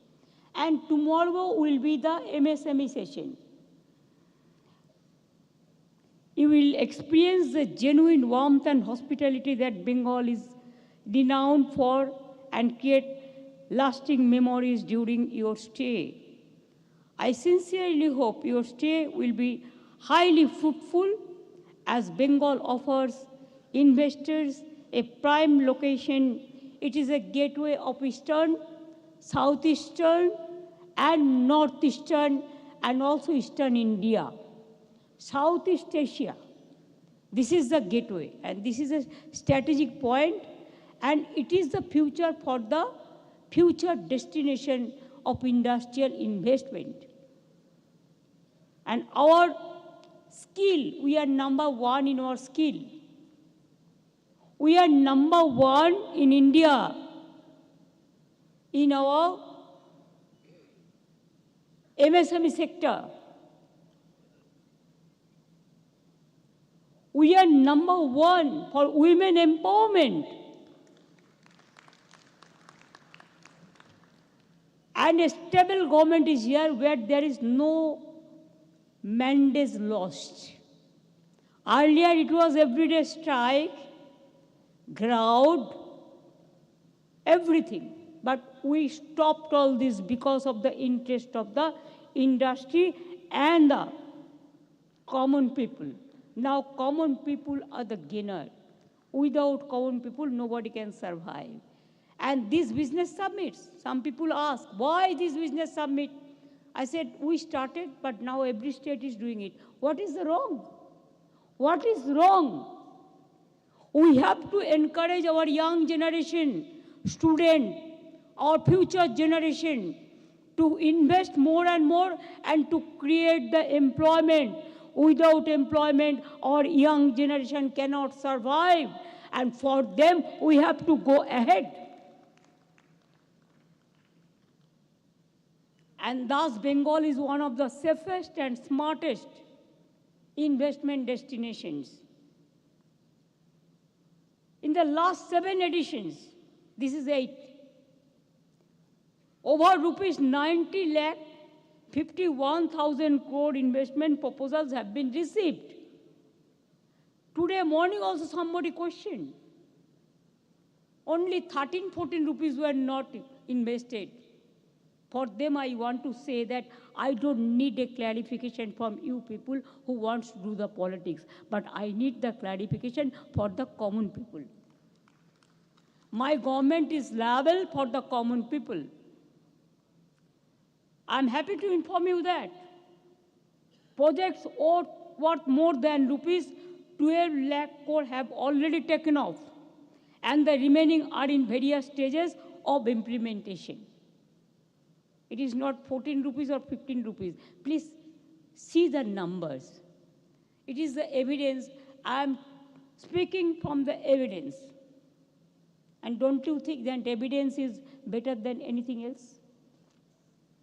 And tomorrow will be the MSME session. You will experience the genuine warmth and hospitality that Bengal is renowned for and create lasting memories during your stay. I sincerely hope your stay will be highly fruitful as Bengal offers investors a prime location. It is a gateway of Eastern, Southeastern, and Northeastern, and also Eastern India. Southeast Asia. This is the gateway, and this is a strategic point, and it is the future for the future destination of industrial investment. And our skill, we are number one in our skill. We are number one in India in our MSME sector. We are number one for women empowerment. And a stable government is here where there is no mandates lost. Earlier it was everyday strike, crowd, everything. But we stopped all this because of the interest of the industry and the common people. Now common people are the gainer. Without common people, nobody can survive. And these business summits, some people ask, why this business summit? I said, we started, but now every state is doing it. What is wrong? What is wrong? We have to encourage our young generation, student, our future generation to invest more and more and to create the employment. Without employment, our young generation cannot survive. And for them, we have to go ahead. And thus, Bengal is one of the safest and smartest investment destinations. In the last 7 editions, this is 8, over rupees 90 lakh 51,000 crore investment proposals have been received. Today morning also somebody questioned. Only 13-14 rupees were not invested. For them, I want to say that I don't need a clarification from you people who want to do the politics, but I need the clarification for the common people. My government is liable for the common people. I'm happy to inform you that projects worth more than rupees 12 lakh crore have already taken off, and the remaining are in various stages of implementation. It is not 14 rupees or 15 rupees. Please see the numbers. It is the evidence. I am speaking from the evidence. And don't you think that evidence is better than anything else?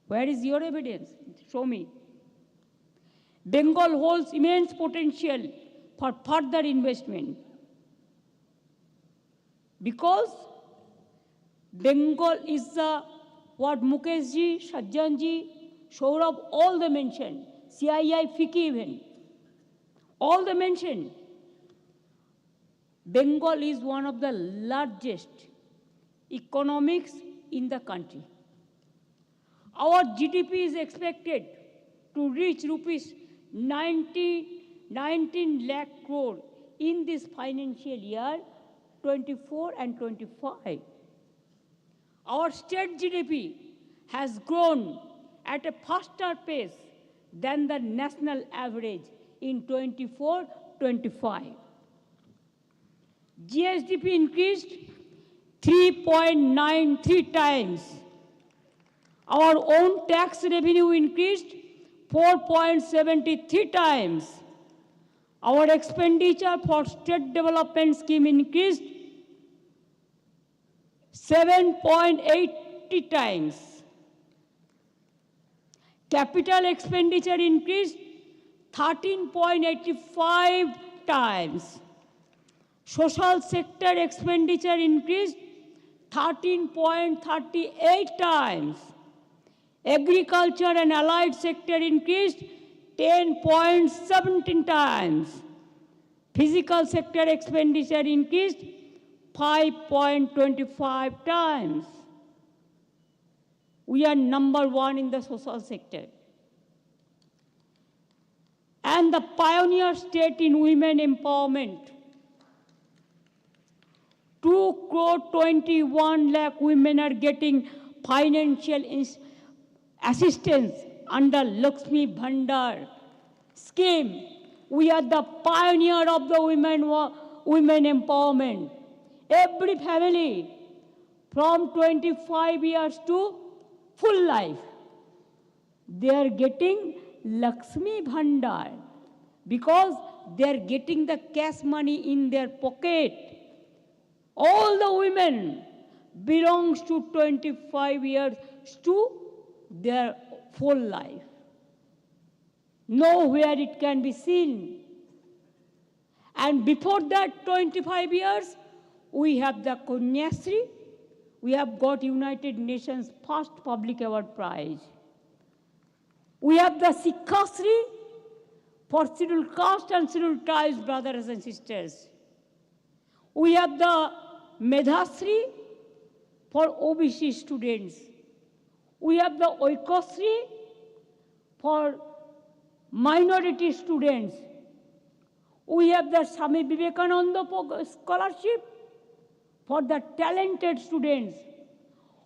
Where is your evidence? Show me. Bengal holds immense potential for further investment. Because Bengal is the what Mukesh ji, Sajjan ji, Saurabh, all they mentioned, CII, FICCI even, all they mentioned. Bengal is one of the largest economies in the country. Our GDP is expected to reach rupees 19 lakh crore in this financial year 24 and 25. Our state GDP has grown at a faster pace than the national average in 24-25. GSDP increased 3.93 times. Our own tax revenue increased 4.73 times. Our expenditure for state development scheme increased 7.80 times. Capital expenditure increased 13.85 times. Social sector expenditure increased 13.38 times. Agriculture and allied sector increased 10.17 times. Physical sector expenditure increased 5.25 times. We are number one in the social sector. And the pioneer state in women empowerment. 2.21 lakh women are getting financial assistance under Lakshmi Bhandar scheme. We are the pioneer of the women empowerment. Every family from 25 years to full life, they are getting Lakshmi Bhandar because they are getting the cash money in their pocket. All the women belongs to 25 years to their full life. Nowhere it can be seen. And before that 25 years, we have the Kanyasri. We have got United Nations first public award prize. We have the Sikhasri for scheduled caste and scheduled tribes, brothers and sisters. We have the Medhasri for OBC students. We have the Oikosri for minority students. We have the Swami Vivekananda scholarship for the talented students.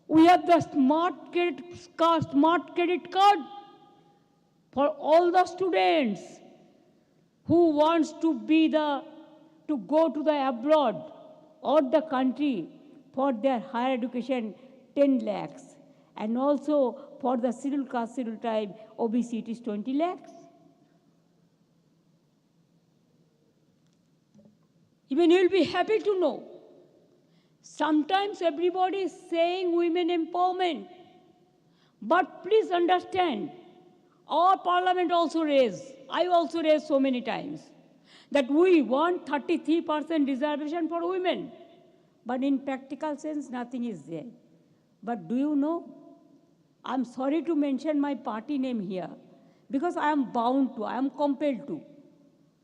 We have the smart credit card for all the students who wants to go to the abroad or the country for their higher education, 10 lakhs. And also for the scheduled caste, scheduled tribe, OBC, it is 20 lakhs. Even you'll be happy to know, sometimes everybody is saying women empowerment. But please understand, our parliament also raised, I also raised so many times, that we want 33% reservation for women. But in practical sense, nothing is there. But do you know, I'm sorry to mention my party name here, because I am bound to, I am compelled to.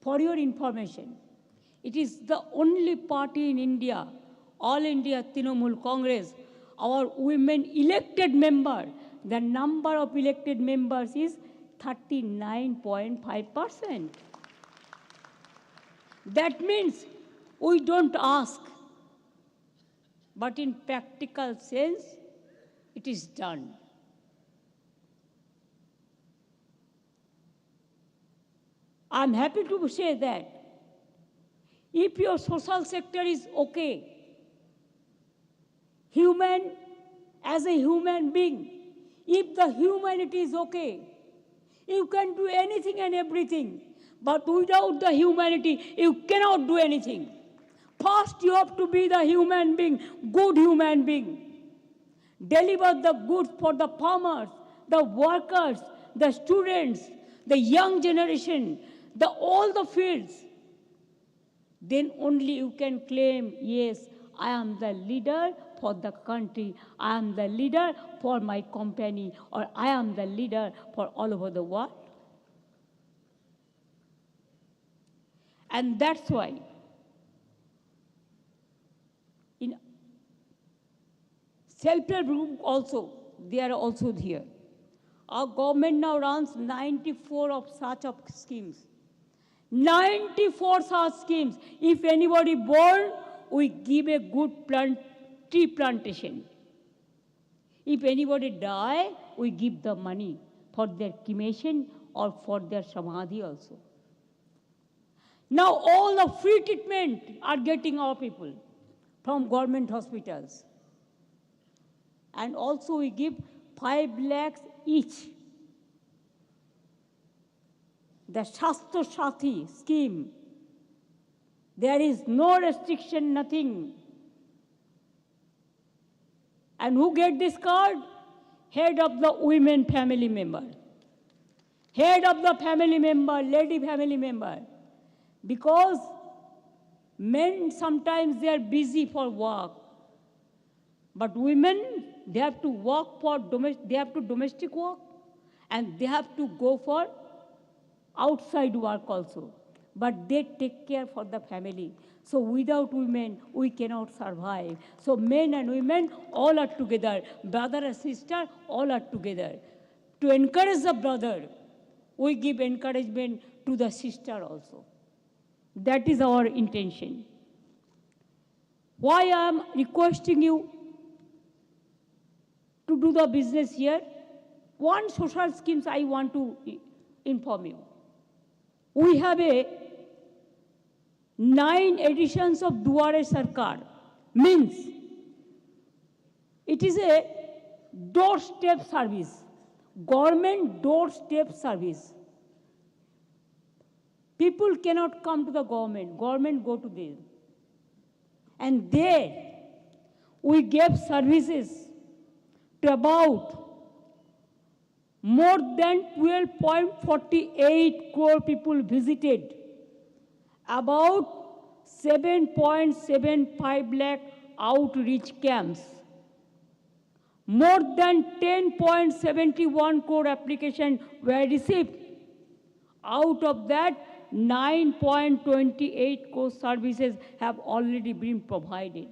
For your information, it is the only party in India, All India Trinamool Congress, our women elected member, the number of elected members is 39.5%. That means we don't ask, but in practical sense, it is done. I'm happy to say that if your social sector is okay, human as a human being, if the humanity is okay, you can do anything and everything. But without the humanity, you cannot do anything. First, you have to be the human being, good human being. Deliver the goods for the farmers, the workers, the students, the young generation, all the fields. Then only you can claim, yes, I am the leader for the country, I am the leader for my company, or I am the leader for all over the world. And that's why in self-help group also, they are also here. Our government now runs 94 of such schemes. 94 such schemes. If anybody born, we give a good tree plantation. If anybody die, we give the money for their cremation or for their samadhi also. Now all the free treatment are getting our people from government hospitals. And also we give 5 lakhs each. The Shastro Sathi scheme, there is no restriction, nothing. And who get this card? Head of the women family member. Head of the family member, lady family member. Because men sometimes they are busy for work. But women, they have to work for domestic work, and they have to go for outside work also. But they take care for the family. So without women, we cannot survive. So men and women all are together. Brother and sister, all are together. To encourage the brother, we give encouragement to the sister also. That is our intention. Why I am requesting you to do the business here? One social schemes I want to inform you. We have 9 editions of Duare Sarkar. Means it is a doorstep service, government doorstep service. People cannot come to the government go to them. And there we gave services to about more than 12.48 crore people visited, about 7.75 lakh outreach camps, more than 10.71 crore applications were received. Out of that, 9.28 crore services have already been provided.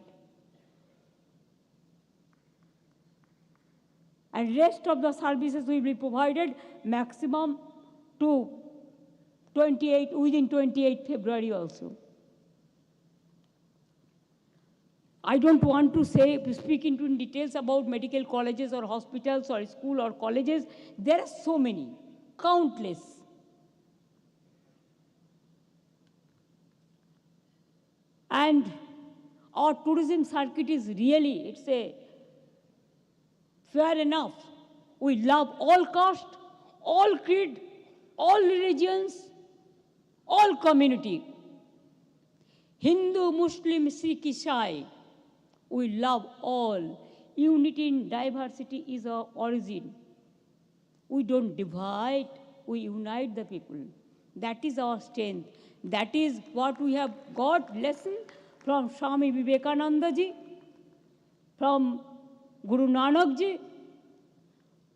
And rest of the services will be provided maximum to within 28 February also. I don't want to speak into details about medical colleges or hospitals or school or colleges. There are so many, countless. And our tourism circuit is really, it's a fair enough. We love all caste, all creed, all religions, all community. Hindu, Muslim, Sikh, Isai. We love all. Unity in diversity is our origin. We don't divide, we unite the people. That is our strength. That is what we have got lesson from Swami Vivekananda ji, from Guru Nanak ji,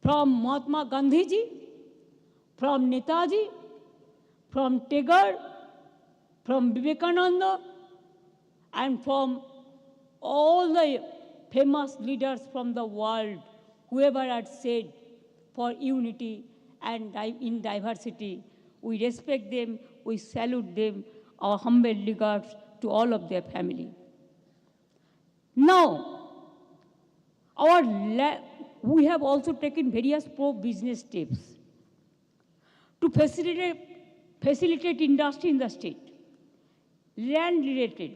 from Mahatma Gandhi ji, from Netaji, from Tagore, from Vivekananda, and from all the famous leaders from the world, whoever had said for unity and in diversity. We respect them, we salute them, our humble regards to all of their family. Now, we have also taken various pro-business steps to facilitate industry in the state. Land-related,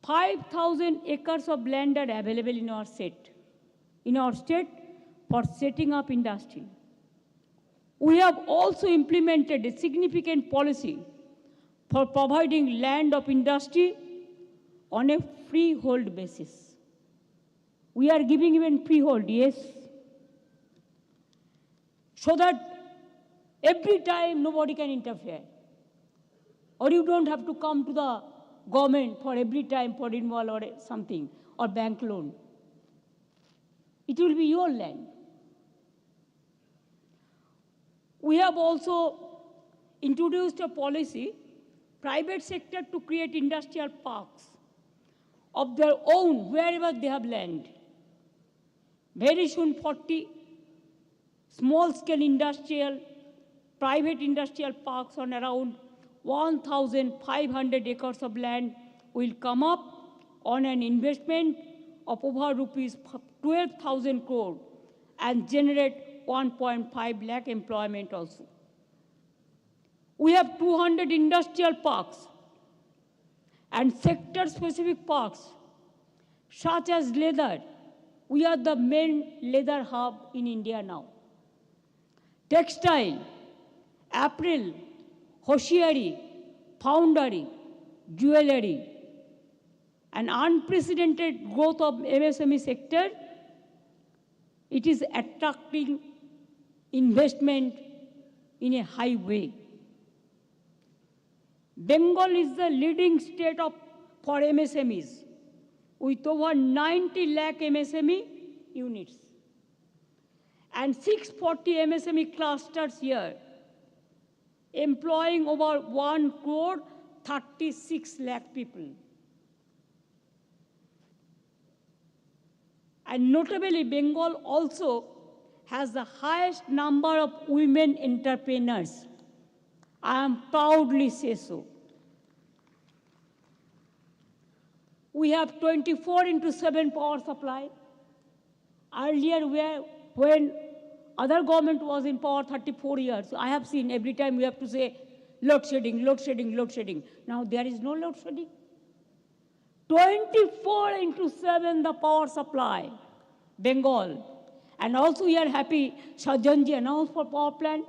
5,000 acres of land are available in our state for setting up industry. We have also implemented a significant policy for providing land of industry on a freehold basis. We are giving even freehold, yes, so that every time nobody can interfere. Or you don't have to come to the government for every time for involve or something, or bank loan. It will be your land. We have also introduced a policy, private sector to create industrial parks of their own wherever they have land. Very soon 40 small-scale industrial, private industrial parks on around 1,500 acres of land will come up on an investment of over rupees 12,000 crore and generate 1.5 lakh employment also. We have 200 industrial parks and sector-specific parks, such as leather. We are the main leather hub in India now. Textile, apparel, hosiery, foundry, jewelry, an unprecedented growth of MSME sector. It is attracting investment in a high way. Bengal is the leading state for MSMEs. with over 90 lakh MSME units and 640 MSME clusters here, employing over 1 crore 36 lakh people. And notably, Bengal also has the highest number of women entrepreneurs. I am proudly say so. We have 24/7 power supply. Earlier, when other government was in power 34 years, I have seen every time we have to say load shedding, load shedding, load shedding. Now there is no load shedding. 24/7 the power supply, Bengal. And also we are happy, Sajjanji announced for power plant.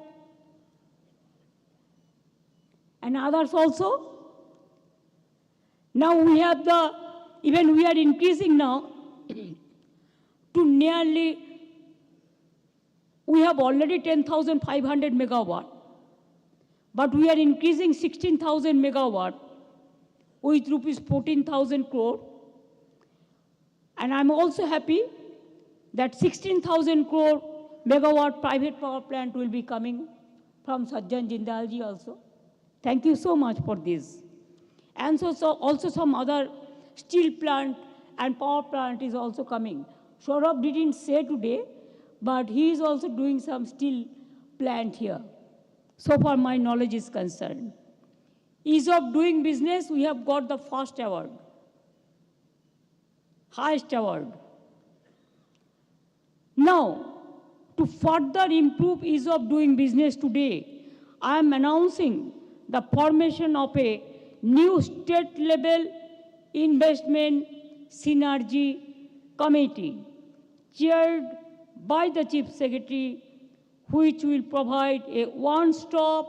And others also. Now we have even we are increasing now to nearly, we have already 10,500 megawatt, but we are increasing 16,000 megawatt with rupees 14,000 crore. And I'm also happy that 16,000 crore megawatt private power plant will be coming from Sajjan Jindalji also. Thank you so much for this. And so also some other steel plant and power plant is also coming. Saurabh didn't say today, but he is also doing some steel plant here. So far my knowledge is concerned. Ease of doing business, we have got the first award, highest award. Now, to further improve ease of doing business today, I am announcing the formation of a new state-level investment synergy committee chaired by the Chief Secretary, which will provide a one-stop,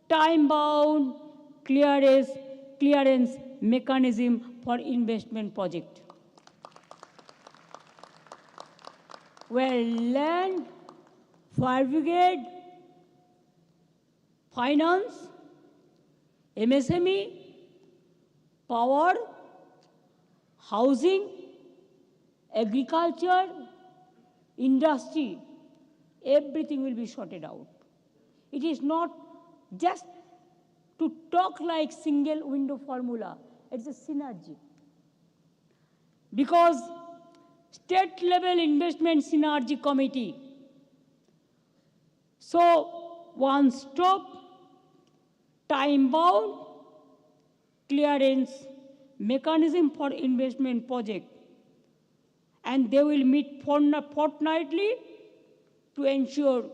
time-bound clearance mechanism for investment project, where land, fire brigade, finance, MSME, power, housing, agriculture, industry, everything will be sorted out. It is not just to talk like single window formula, it's a synergy. Because state level investment synergy committee, so one stop, time bound clearance mechanism for investment project, and they will meet fortnightly to ensure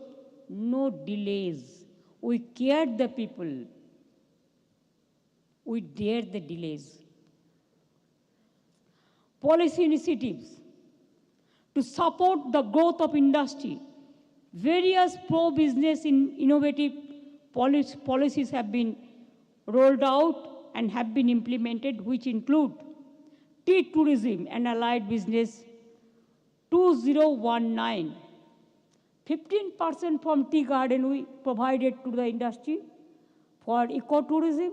no delays. We care the people. We dare the delays. Policy initiatives to support the growth of industry. Various pro-business innovative policies have been rolled out and have been implemented, which include tea tourism and allied business 2019. 15% from tea garden we provided to the industry for ecotourism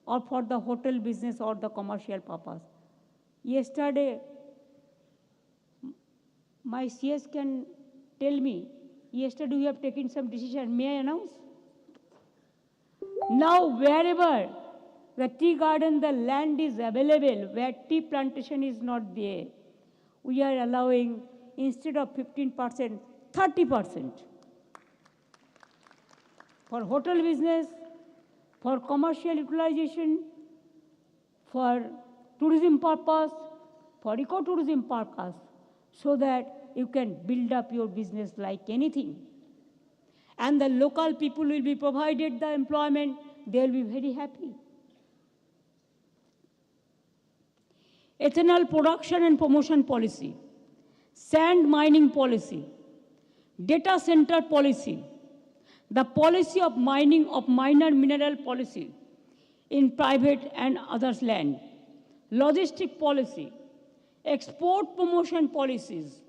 or for the hotel business or the commercial purpose. Yesterday, my CS can tell me, yesterday we have taken some decision. May I announce? Now, wherever the tea garden, the land is available, where tea plantation is not there, we are allowing, instead of 15%, 30%. For hotel business, for commercial utilization, for tourism purpose, for ecotourism purpose, so that you can build up your business like anything. And the local people will be provided the employment, they will be very happy. Ethanol production and promotion policy, sand mining policy, data center policy, the policy of mining of minor mineral policy in private and others' land, logistic policy, export promotion policies,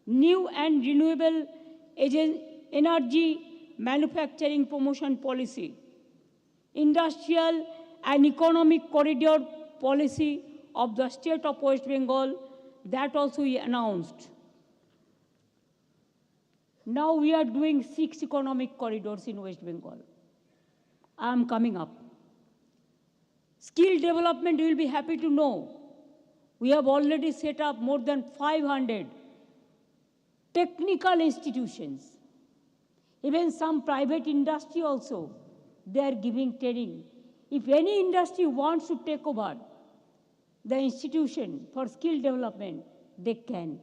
new and renewable energy manufacturing promotion policy, industrial and economic corridor policy of the state of West Bengal, that also we announced. Now we are doing 6 economic corridors in West Bengal. I am coming up. Skill development, you will be happy to know. We have already set up more than 500 technical institutions. Even some private industry also, they are giving training. If any industry wants to take over the institution for skill development, they can.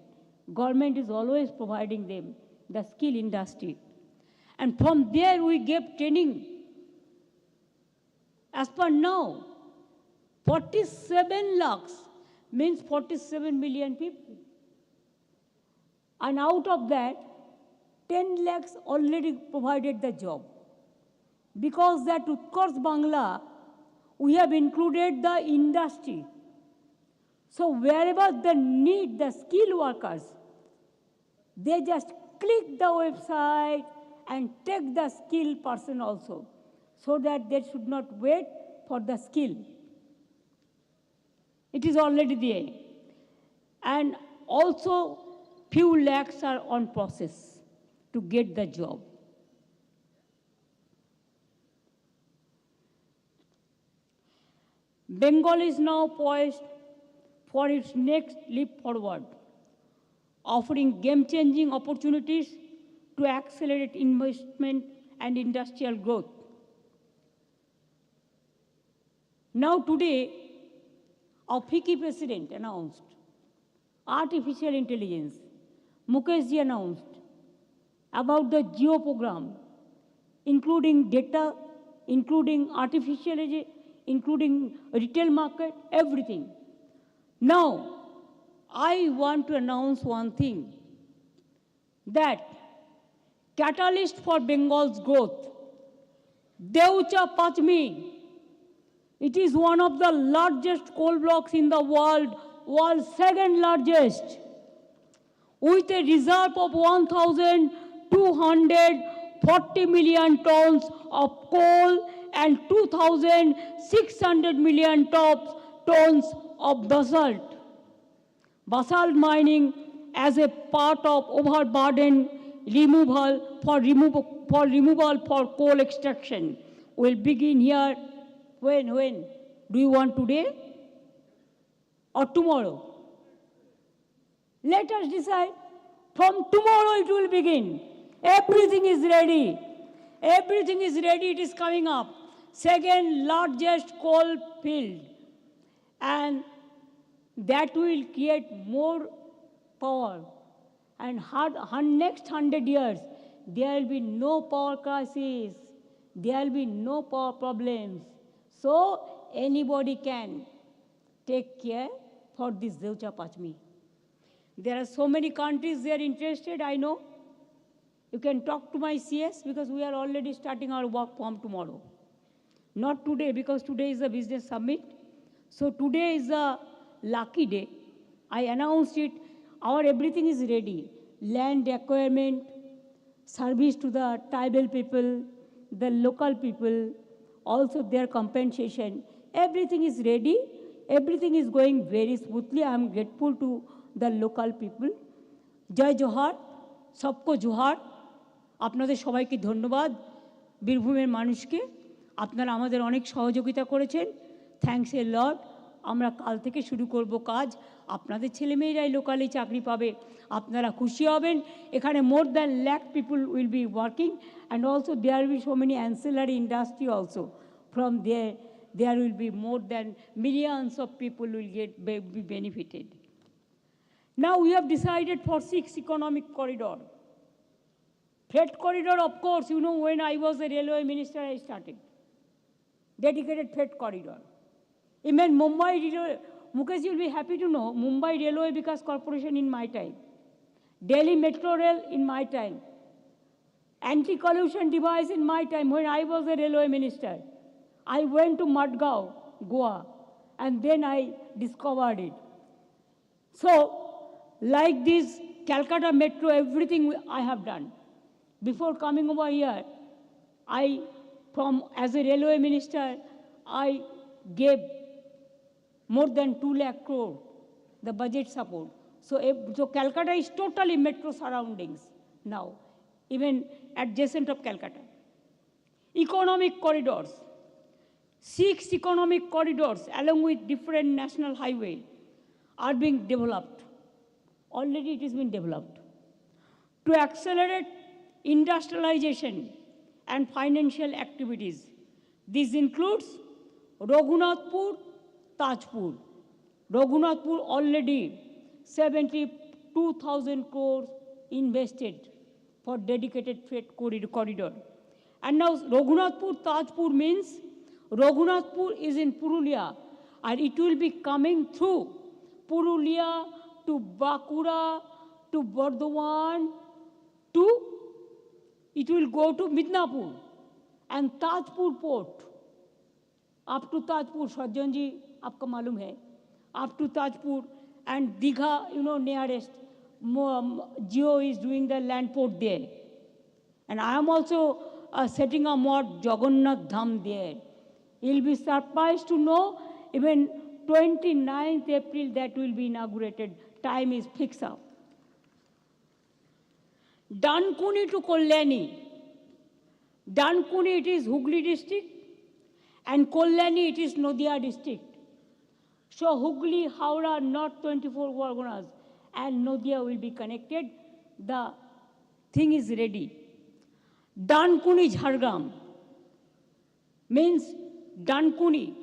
Government is always providing them the skill industry. And from there we give training. As per now, 47 lakhs means 47 million people. And out of that, 10 lakhs already provided the job. Because that Utkarsh Bangla, we have included the industry. So wherever the need the skilled workers, they just click the website and take the skilled person also, so that they should not wait for the skill. It is already there. And also, few lakhs are on process to get the job. Bengal is now poised for its next leap forward, offering game-changing opportunities to accelerate investment and industrial growth. Now today, our FICCI president announced artificial intelligence. Mukesh ji announced about the Geo program, including data, including artificial, including retail market, everything. Now, I want to announce one thing, that catalyst for Bengal's growth, Deutsche Pachmi, it is one of the largest coal blocks in the world, world's second largest, with a reserve of 1,240 million tons of coal and 2,600 million tons of basalt. Basalt mining as a part of overburden removal for coal extraction will begin here. When? Do you want today or tomorrow? Let us decide. From tomorrow it will begin. Everything is ready. Everything is ready. It is coming up. Second largest coal field. And that will create more power. And next 100 years, there will be no power crisis. There will be no power problems. So anybody can take care for this Deutsche Pachmi. There are so many countries they are interested, I know. You can talk to my CS because we are already starting our work from tomorrow. Not today because today is a business summit. So today is a lucky day. I announced it. Our everything is ready. Land acquirement, service to the tribal people, the local people, also their compensation. Everything is ready. Everything is going very smoothly. I am grateful to the local people. Jai Johar, sabko Johar. আপনাদের সবাইকে ধন্যবাদ বীরভূমের মানুষকে আপনারা আমাদের অনেক সহযোগিতা করেছেন থ্যাঙ্কস এ লট আমরা কাল থেকে শুরু করব কাজ আপনাদের ছেলেমেয়েরাই লোকালি চাকরি পাবে আপনারা খুশি হবেন এখানে more than lakh people will be working and also there will be so many ancillary industry also from there will be more than millions of people will be benefited. Now we have decided for 6 economic corridor. Freight corridor, of course, you know, when I was a railway minister, I started. Dedicated freight corridor. Even Mumbai Railway, Mukesh, you'll be happy to know, Mumbai Railway Vikas Corporation in my time. Delhi Metro Rail in my time. Anti-collusion device in my time when I was a railway minister. I went to Madgaon, Goa, and then I discovered it. So, like this Calcutta Metro, everything I have done. Before coming over here, as a railway minister, I gave more than 2 lakh crore, the budget support. So Calcutta is totally metro surroundings now, even adjacent of Calcutta. Economic corridors. 6 economic corridors along with different national highway are being developed. Already it has been developed. To accelerate industrialization and financial activities, this includes Raghunathpur, Tajpur. Raghunathpur already 72,000 crores invested for dedicated freight corridor. And now Raghunathpur, Tajpur means Raghunathpur is in Purulia and it will be coming through Purulia to Bakura to Bardhaman it will go to Midnapur and Tajpur port. Up to Tajpur, Sajjan ji, आपका मालूम है, up to Tajpur and Digha, nearest, Geo is doing the land port there. And I am also setting a more Jagannath Dham there. You'll be surprised to know even 29th April that will be inaugurated. Time is fixed up. Dankuni to Kalyani. Dankuni it is Hooghly district and Kalyani it is Nadia district. So Hooghly, Howrah, North 24 Parganas and Nadia will be connected. The thing is ready. Dankuni Jhargram means Dankuni.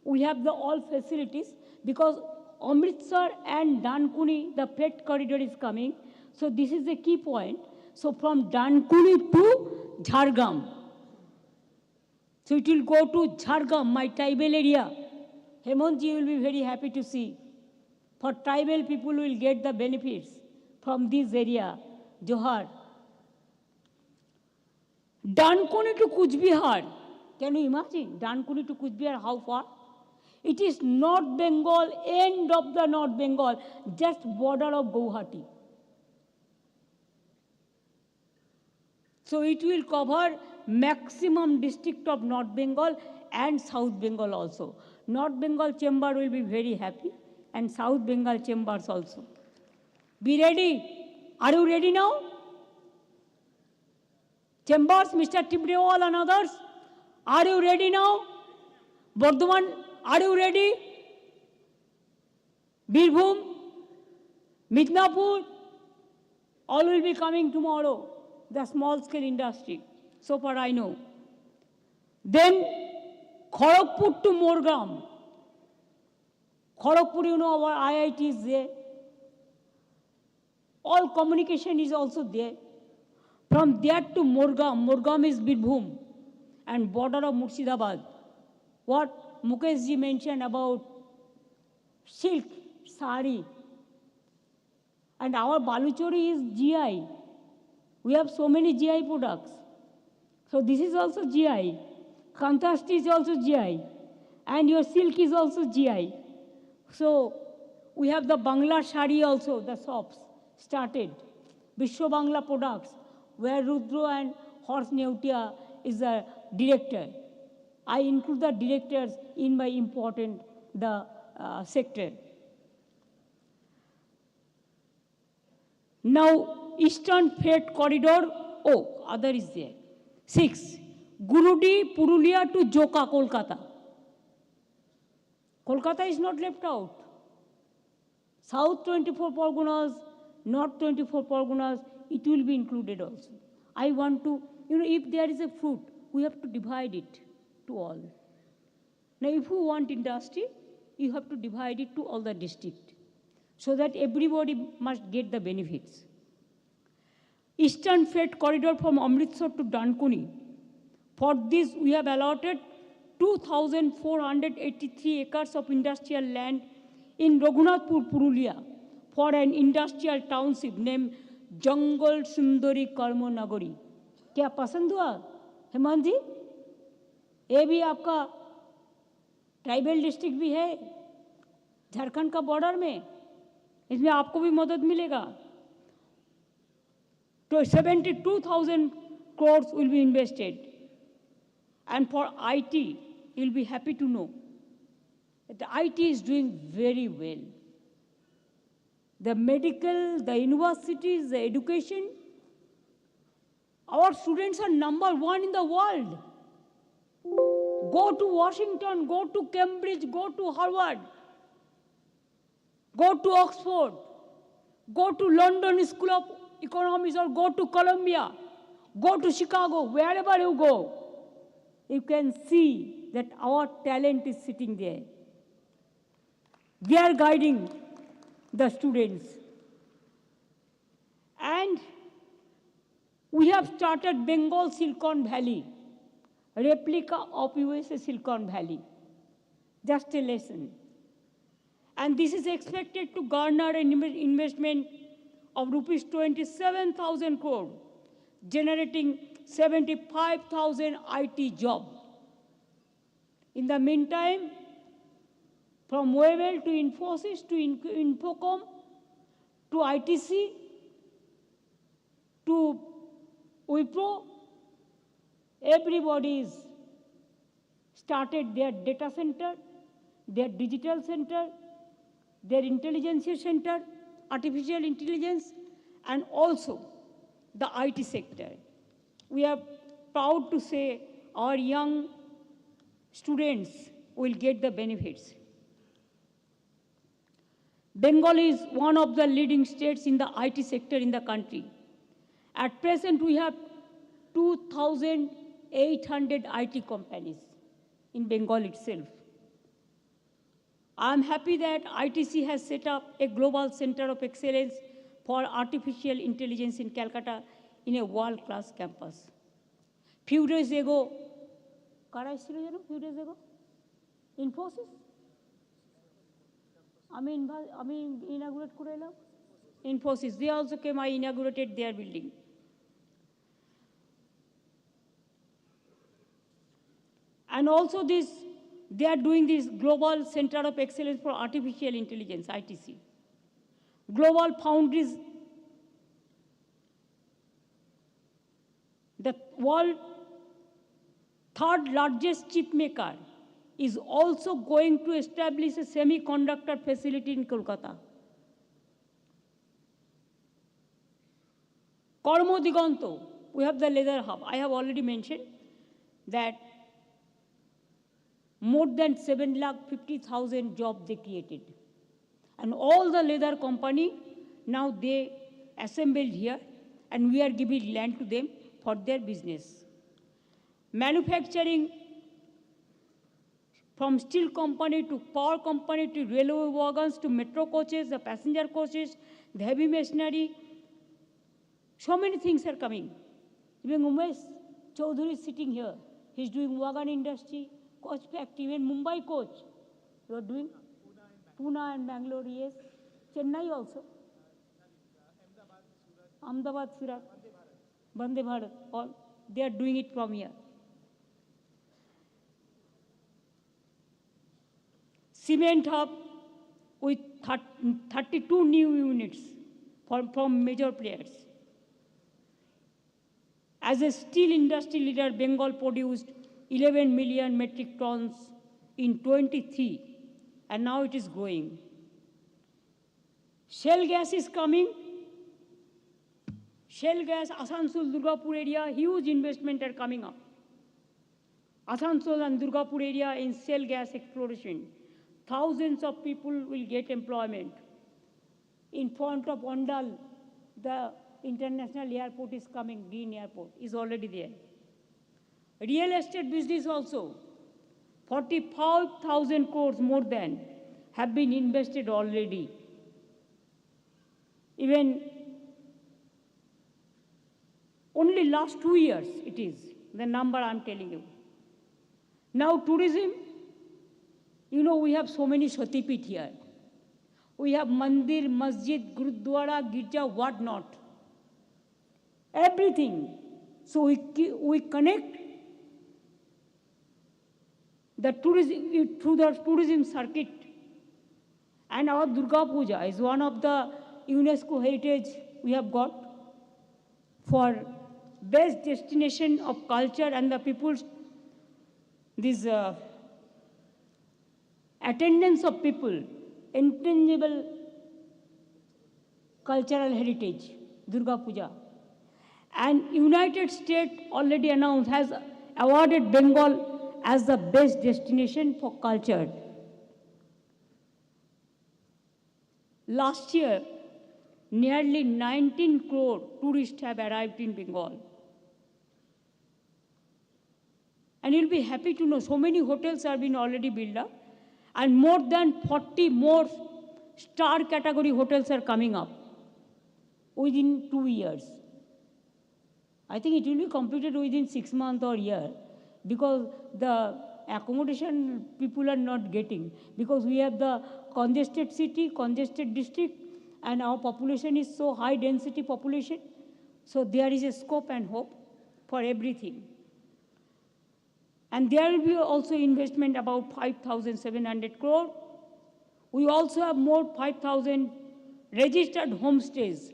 We have the all facilities because Amritsar and Dankuni, the freight corridor is coming. So this is the key point. So from Dankuni to Jhargram. So it will go to Jhargram, my tribal area. Hemantji will be very happy to see. For tribal people will get the benefits from this area, Johar. Dankuni to Kuch Bihar. Can you imagine? Dankuni to Kuch Bihar, how far? It is North Bengal, end of the North Bengal, just border of Guwahati. So it will cover maximum district of North Bengal and South Bengal also. North Bengal chamber will be very happy and South Bengal chambers also. Be ready. Are you ready now? Chambers, Mr. Tibrewal and others, are you ready now? Bardhaman, are you ready? Birbhum, Midnapur, all will be coming tomorrow. The small scale industry, so far I know. Then Kharagpur to Morgam. Kharagpur, our IIT is there. All communication is also there. From there to Morgam, Morgam is Birbhum and border of Murshidabad. What Mukesh ji mentioned about silk, sari. And our Baluchari is GI. We have so many GI products. So this is also GI. Kantasti is also GI. And your silk is also GI. So we have the Bangla Shari also, the shops started. Biswa Bangla products, where Rudra and Horse Neutia is the director. I include the directors in my important sector. Now, Eastern Freight Corridor, other is there. 6, Gurudi, Purulia to Joka, Kolkata. Kolkata is not left out. South 24 Parganas, North 24 Parganas, it will be included also. I want to, if there is a fruit, we have to divide it to all. Now, if you want industry, you have to divide it to all the district so that everybody must get the benefits. Eastern Freight Corridor from Amritsar to Dankuni. For this, we have allotted 2,483 acres of industrial land in Raghunathpur, Purulia, for an industrial township named Jungle Sundari Karma Nagari. क्या पसंद हुआ हेमंत जी? ये भी आपका tribal district भी है झारखंड का border में, इसमें आपको भी मदद मिलेगा. तो 72,000 crores will be invested. And for IT, you'll be happy to know The IT is doing very well. The medical, the universities, the education, our students are number one in the world. Go to Washington, go to Cambridge, go to Harvard, go to Oxford, go to London School of Economics, or go to Columbia, go to Chicago, wherever you go, you can see that our talent is sitting there. We are guiding the students. And we have started Bengal Silicon Valley, replica of USA Silicon Valley. Just a lesson. And this is expected to garner an investment of rupees 27,000 crore, generating 75,000 IT jobs. In the meantime, from Webel to Infosys to Infocom to ITC to Wipro, everybody's started their data center, their digital center, their intelligence center, artificial intelligence, and also the IT sector. We are proud to say our young students will get the benefits. Bengal is one of the leading states in the IT sector in the country. At present, we have 2,800 IT companies in Bengal itself. I'm happy that ITC has set up a global center of excellence for artificial intelligence in Calcutta in a world-class campus. Few days ago, few days ago, Infosys? I mean, inaugurate Kurela? Infosys, they also came, I inaugurated their building. And also this, they are doing this Global Center of Excellence for Artificial Intelligence, ITC. Global Foundries, the world third largest chip maker, is also going to establish a semiconductor facility in Kolkata. Kormo Diganto, we have the leather hub. I have already mentioned that more than 750,000 jobs they created. And all the leather company, now they assembled here, and we are giving land to them for their business. Manufacturing, from steel company to power company to railway wagons to metro coaches, the passenger coaches, the heavy machinery, so many things are coming. Even Umesh Chaudhary is sitting here. He's doing wagon industry, coach factory, even Mumbai coach. You are doing? Pune and Bangalore, yes. Chennai also. Ahmedabad, Surat. Vande Bharat. All. They are doing it from here. Cement hub with 32 new units from major players. As a steel industry leader, Bengal produced 11 million metric tons in 23, and now it is growing. Shell gas is coming. Shell gas, Asansol, Durgapur area, huge investment are coming up. Asansol and Durgapur area in shell gas exploration. Thousands of people will get employment. In front of Ondal, the international airport is coming, Green Airport is already there. Real estate business also, 45,000 crores more than have been invested already. Even only last 2 years it is, the number I'm telling you. Now tourism, you know, we have so many Shatipit here. We have Mandir, Masjid, Gurudwara, Girja, what not. Everything. So we connect the tourism through the tourism circuit. And our Durga Puja is one of the UNESCO heritage we have got for best destination of culture and the people's this attendance of people, intangible cultural heritage, Durga Puja. And United States already announced, has awarded Bengal as the best destination for culture. Last year, nearly 19 crore tourists have arrived in Bengal. And you'll be happy to know so many hotels have been already built up, and more than 40 more star category hotels are coming up within 2 years. I think it will be completed within 6 months or a year, because the accommodation people are not getting, because we have the congested city, congested district, and our population is so high density population. So there is a scope and hope for everything. And there will be also investment about 5,700 crore. We also have more 5,000 registered homestays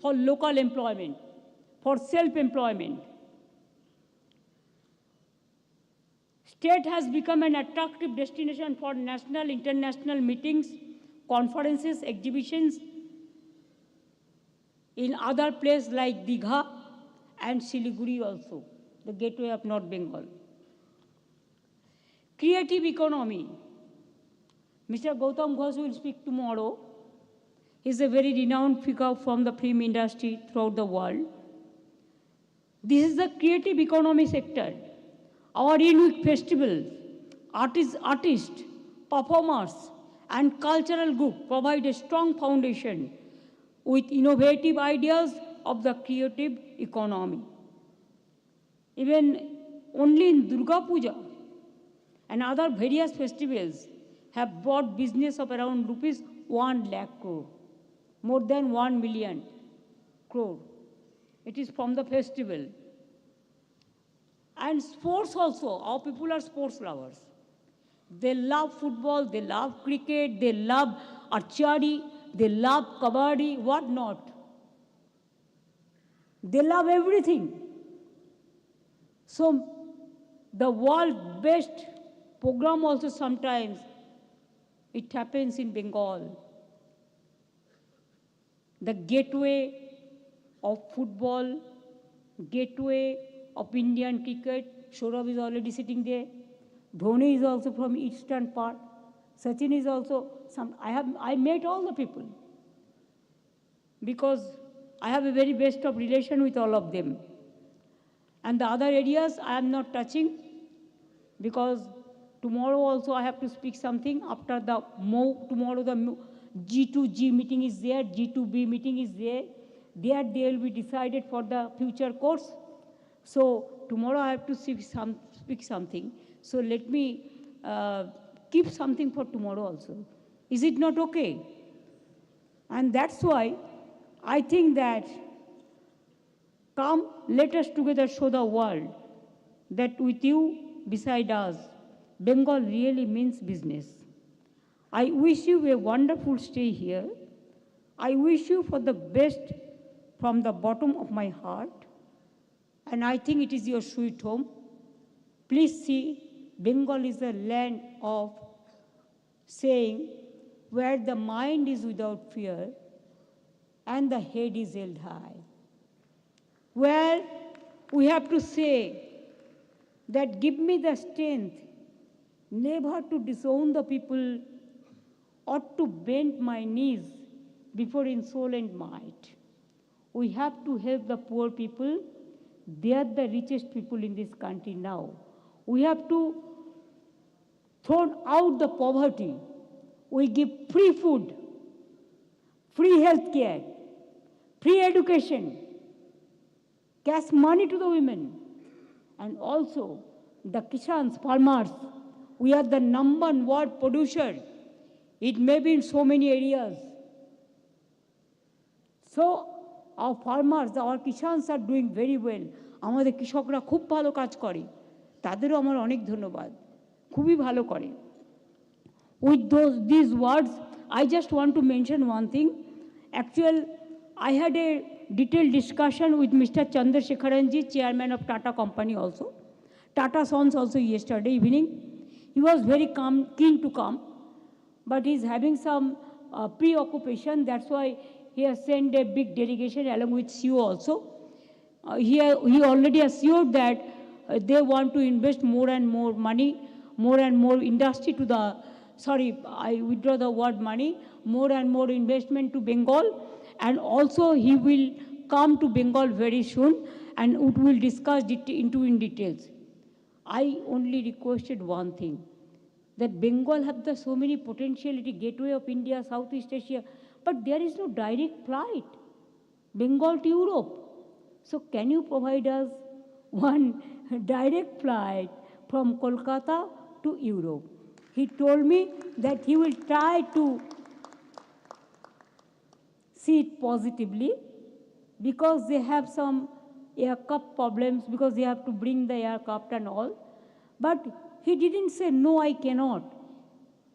for local employment, for self-employment. State has become an attractive destination for national, international meetings, conferences, exhibitions in other places like Digha and Siliguri also, the gateway of North Bengal. Creative economy. Mr. Gautam Ghosh will speak tomorrow. He's a very renowned figure from the film industry throughout the world. This is the creative economy sector. Our unique festivals, artists, performers, and cultural group provide a strong foundation with innovative ideas of the creative economy. Even only in Durga Puja and other various festivals have brought business of around rupees 1 lakh crore, more than 1 million crore. It is from the festival. And sports also, our people are sports lovers. They love football, they love cricket, they love archery, they love kabaddi, what not. They love everything. So the world's best program also sometimes, it happens in Bengal. The gateway of football, gateway of Indian cricket. Saurabh is already sitting there. Dhoni is also from eastern part. Sachin is also I met all the people, because I have a very best of relation with all of them. And the other areas I am not touching, because tomorrow also I have to speak something. After the tomorrow the G2G meeting is there, G2B meeting is there. There they will be decided for the future course. So tomorrow I have to speak something. So let me keep something for tomorrow also. Is it not okay? And that's why I think that come, let us together show the world that with you beside us, Bengal really means business. I wish you a wonderful stay here. I wish you for the best from the bottom of my heart. And I think it is your sweet home. Please see, Bengal is a land of saying where the mind is without fear and the head is held high. Where we have to say that give me the strength never to disown the people or to bend my knees before insolent might. We have to help the poor people. They are the richest people in this country now. We have to throw out the poverty. We give free food, free health care, free education, cash money to the women, and also the Kishans, farmers. We are the number one world producer. It may be in so many areas. So our farmers, our Kishans are doing very well. আমাদের কৃষকরা খুব ভালো কাজ করে, তাদেরও আমার অনেক ধন্যবাদ, খুবই ভালো করে। With these words, I just want to mention one thing. Actually, I had a detailed discussion with Mr. Chandrasekharanji, chairman of Tata Company also. Tata Sons also yesterday evening. He was very keen to come, but he's having some preoccupation. That's why he has sent a big delegation along with you also. He already assured that they want to invest more and more money, more and more industry to the, sorry, I withdraw the word money, more and more investment to Bengal. And also he will come to Bengal very soon and we will discuss it in details. I only requested one thing, that Bengal have the so many potentiality, gateway of India, Southeast Asia, but there is no direct flight, Bengal to Europe. So can you provide us one direct flight from Kolkata to Europe? He told me that he will try to see it positively because they have some aircraft problems, because they have to bring the aircraft and all. But he didn't say, no, I cannot.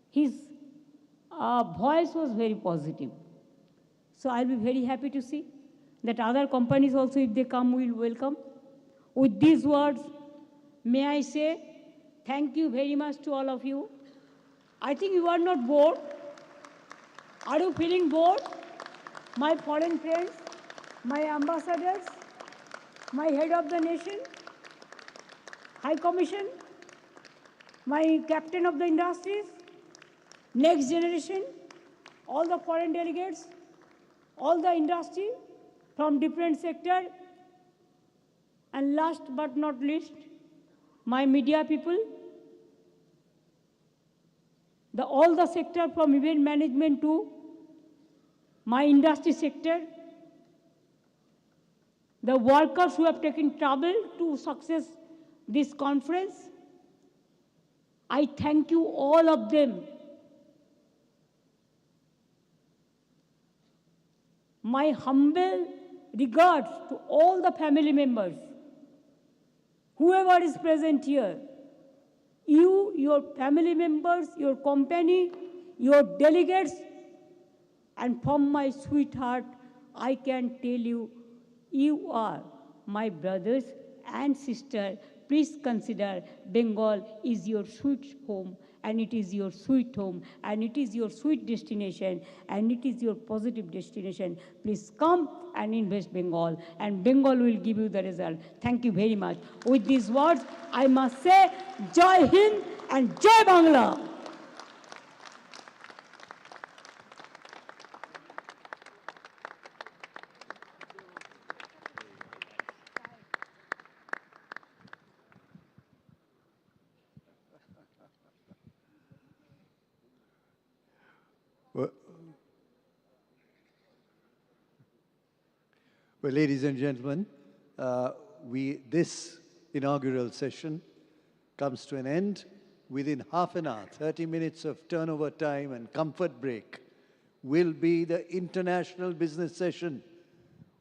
His voice was very positive. So I'll be very happy to see that other companies also, if they come, will welcome. With these words, may I say thank you very much to all of you. I think you are not bored. Are you feeling bored? My foreign friends, my ambassadors, my head of the nation, High Commission, my captain of the industries, next generation, all the foreign delegates, all the industry from different sectors, and last but not least, my media people, all the sector from event management to my industry sector, the workers who have taken trouble to success this conference. I thank you all of them. My humble regards to all the family members, whoever is present here, you, your family members, your company, your delegates, and from my sweetheart, I can tell you, you are my brothers and sisters. Please consider Bengal is your sweet home, and it is your sweet home, and it is your sweet destination, and it is your positive destination. Please come and invest Bengal, and Bengal will give you the result. Thank you very much. With these words, I must say, Jai Hind and Jai Bangla. Well, ladies and gentlemen, this inaugural session comes to an end within half an hour. 30 minutes of turnover time and comfort break will be the international business session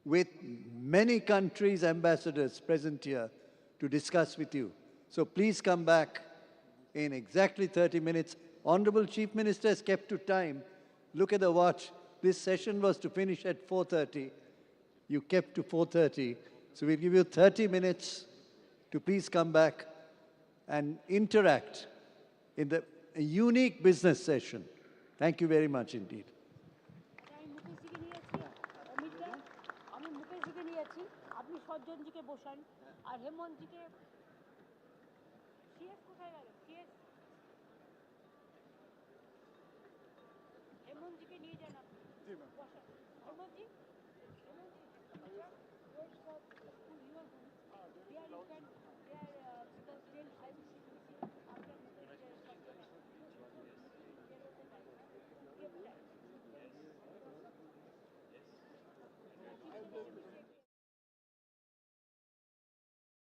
with many countries' ambassadors present here to discuss with you. So please come back in exactly 30 minutes. Honorable Chief Minister has kept to time. Look at the watch. This session was to finish at 4:30. You kept to 4:30. So we'll give you 30 minutes to please come back and interact in the unique business session. Thank you very much indeed. जी ma'am.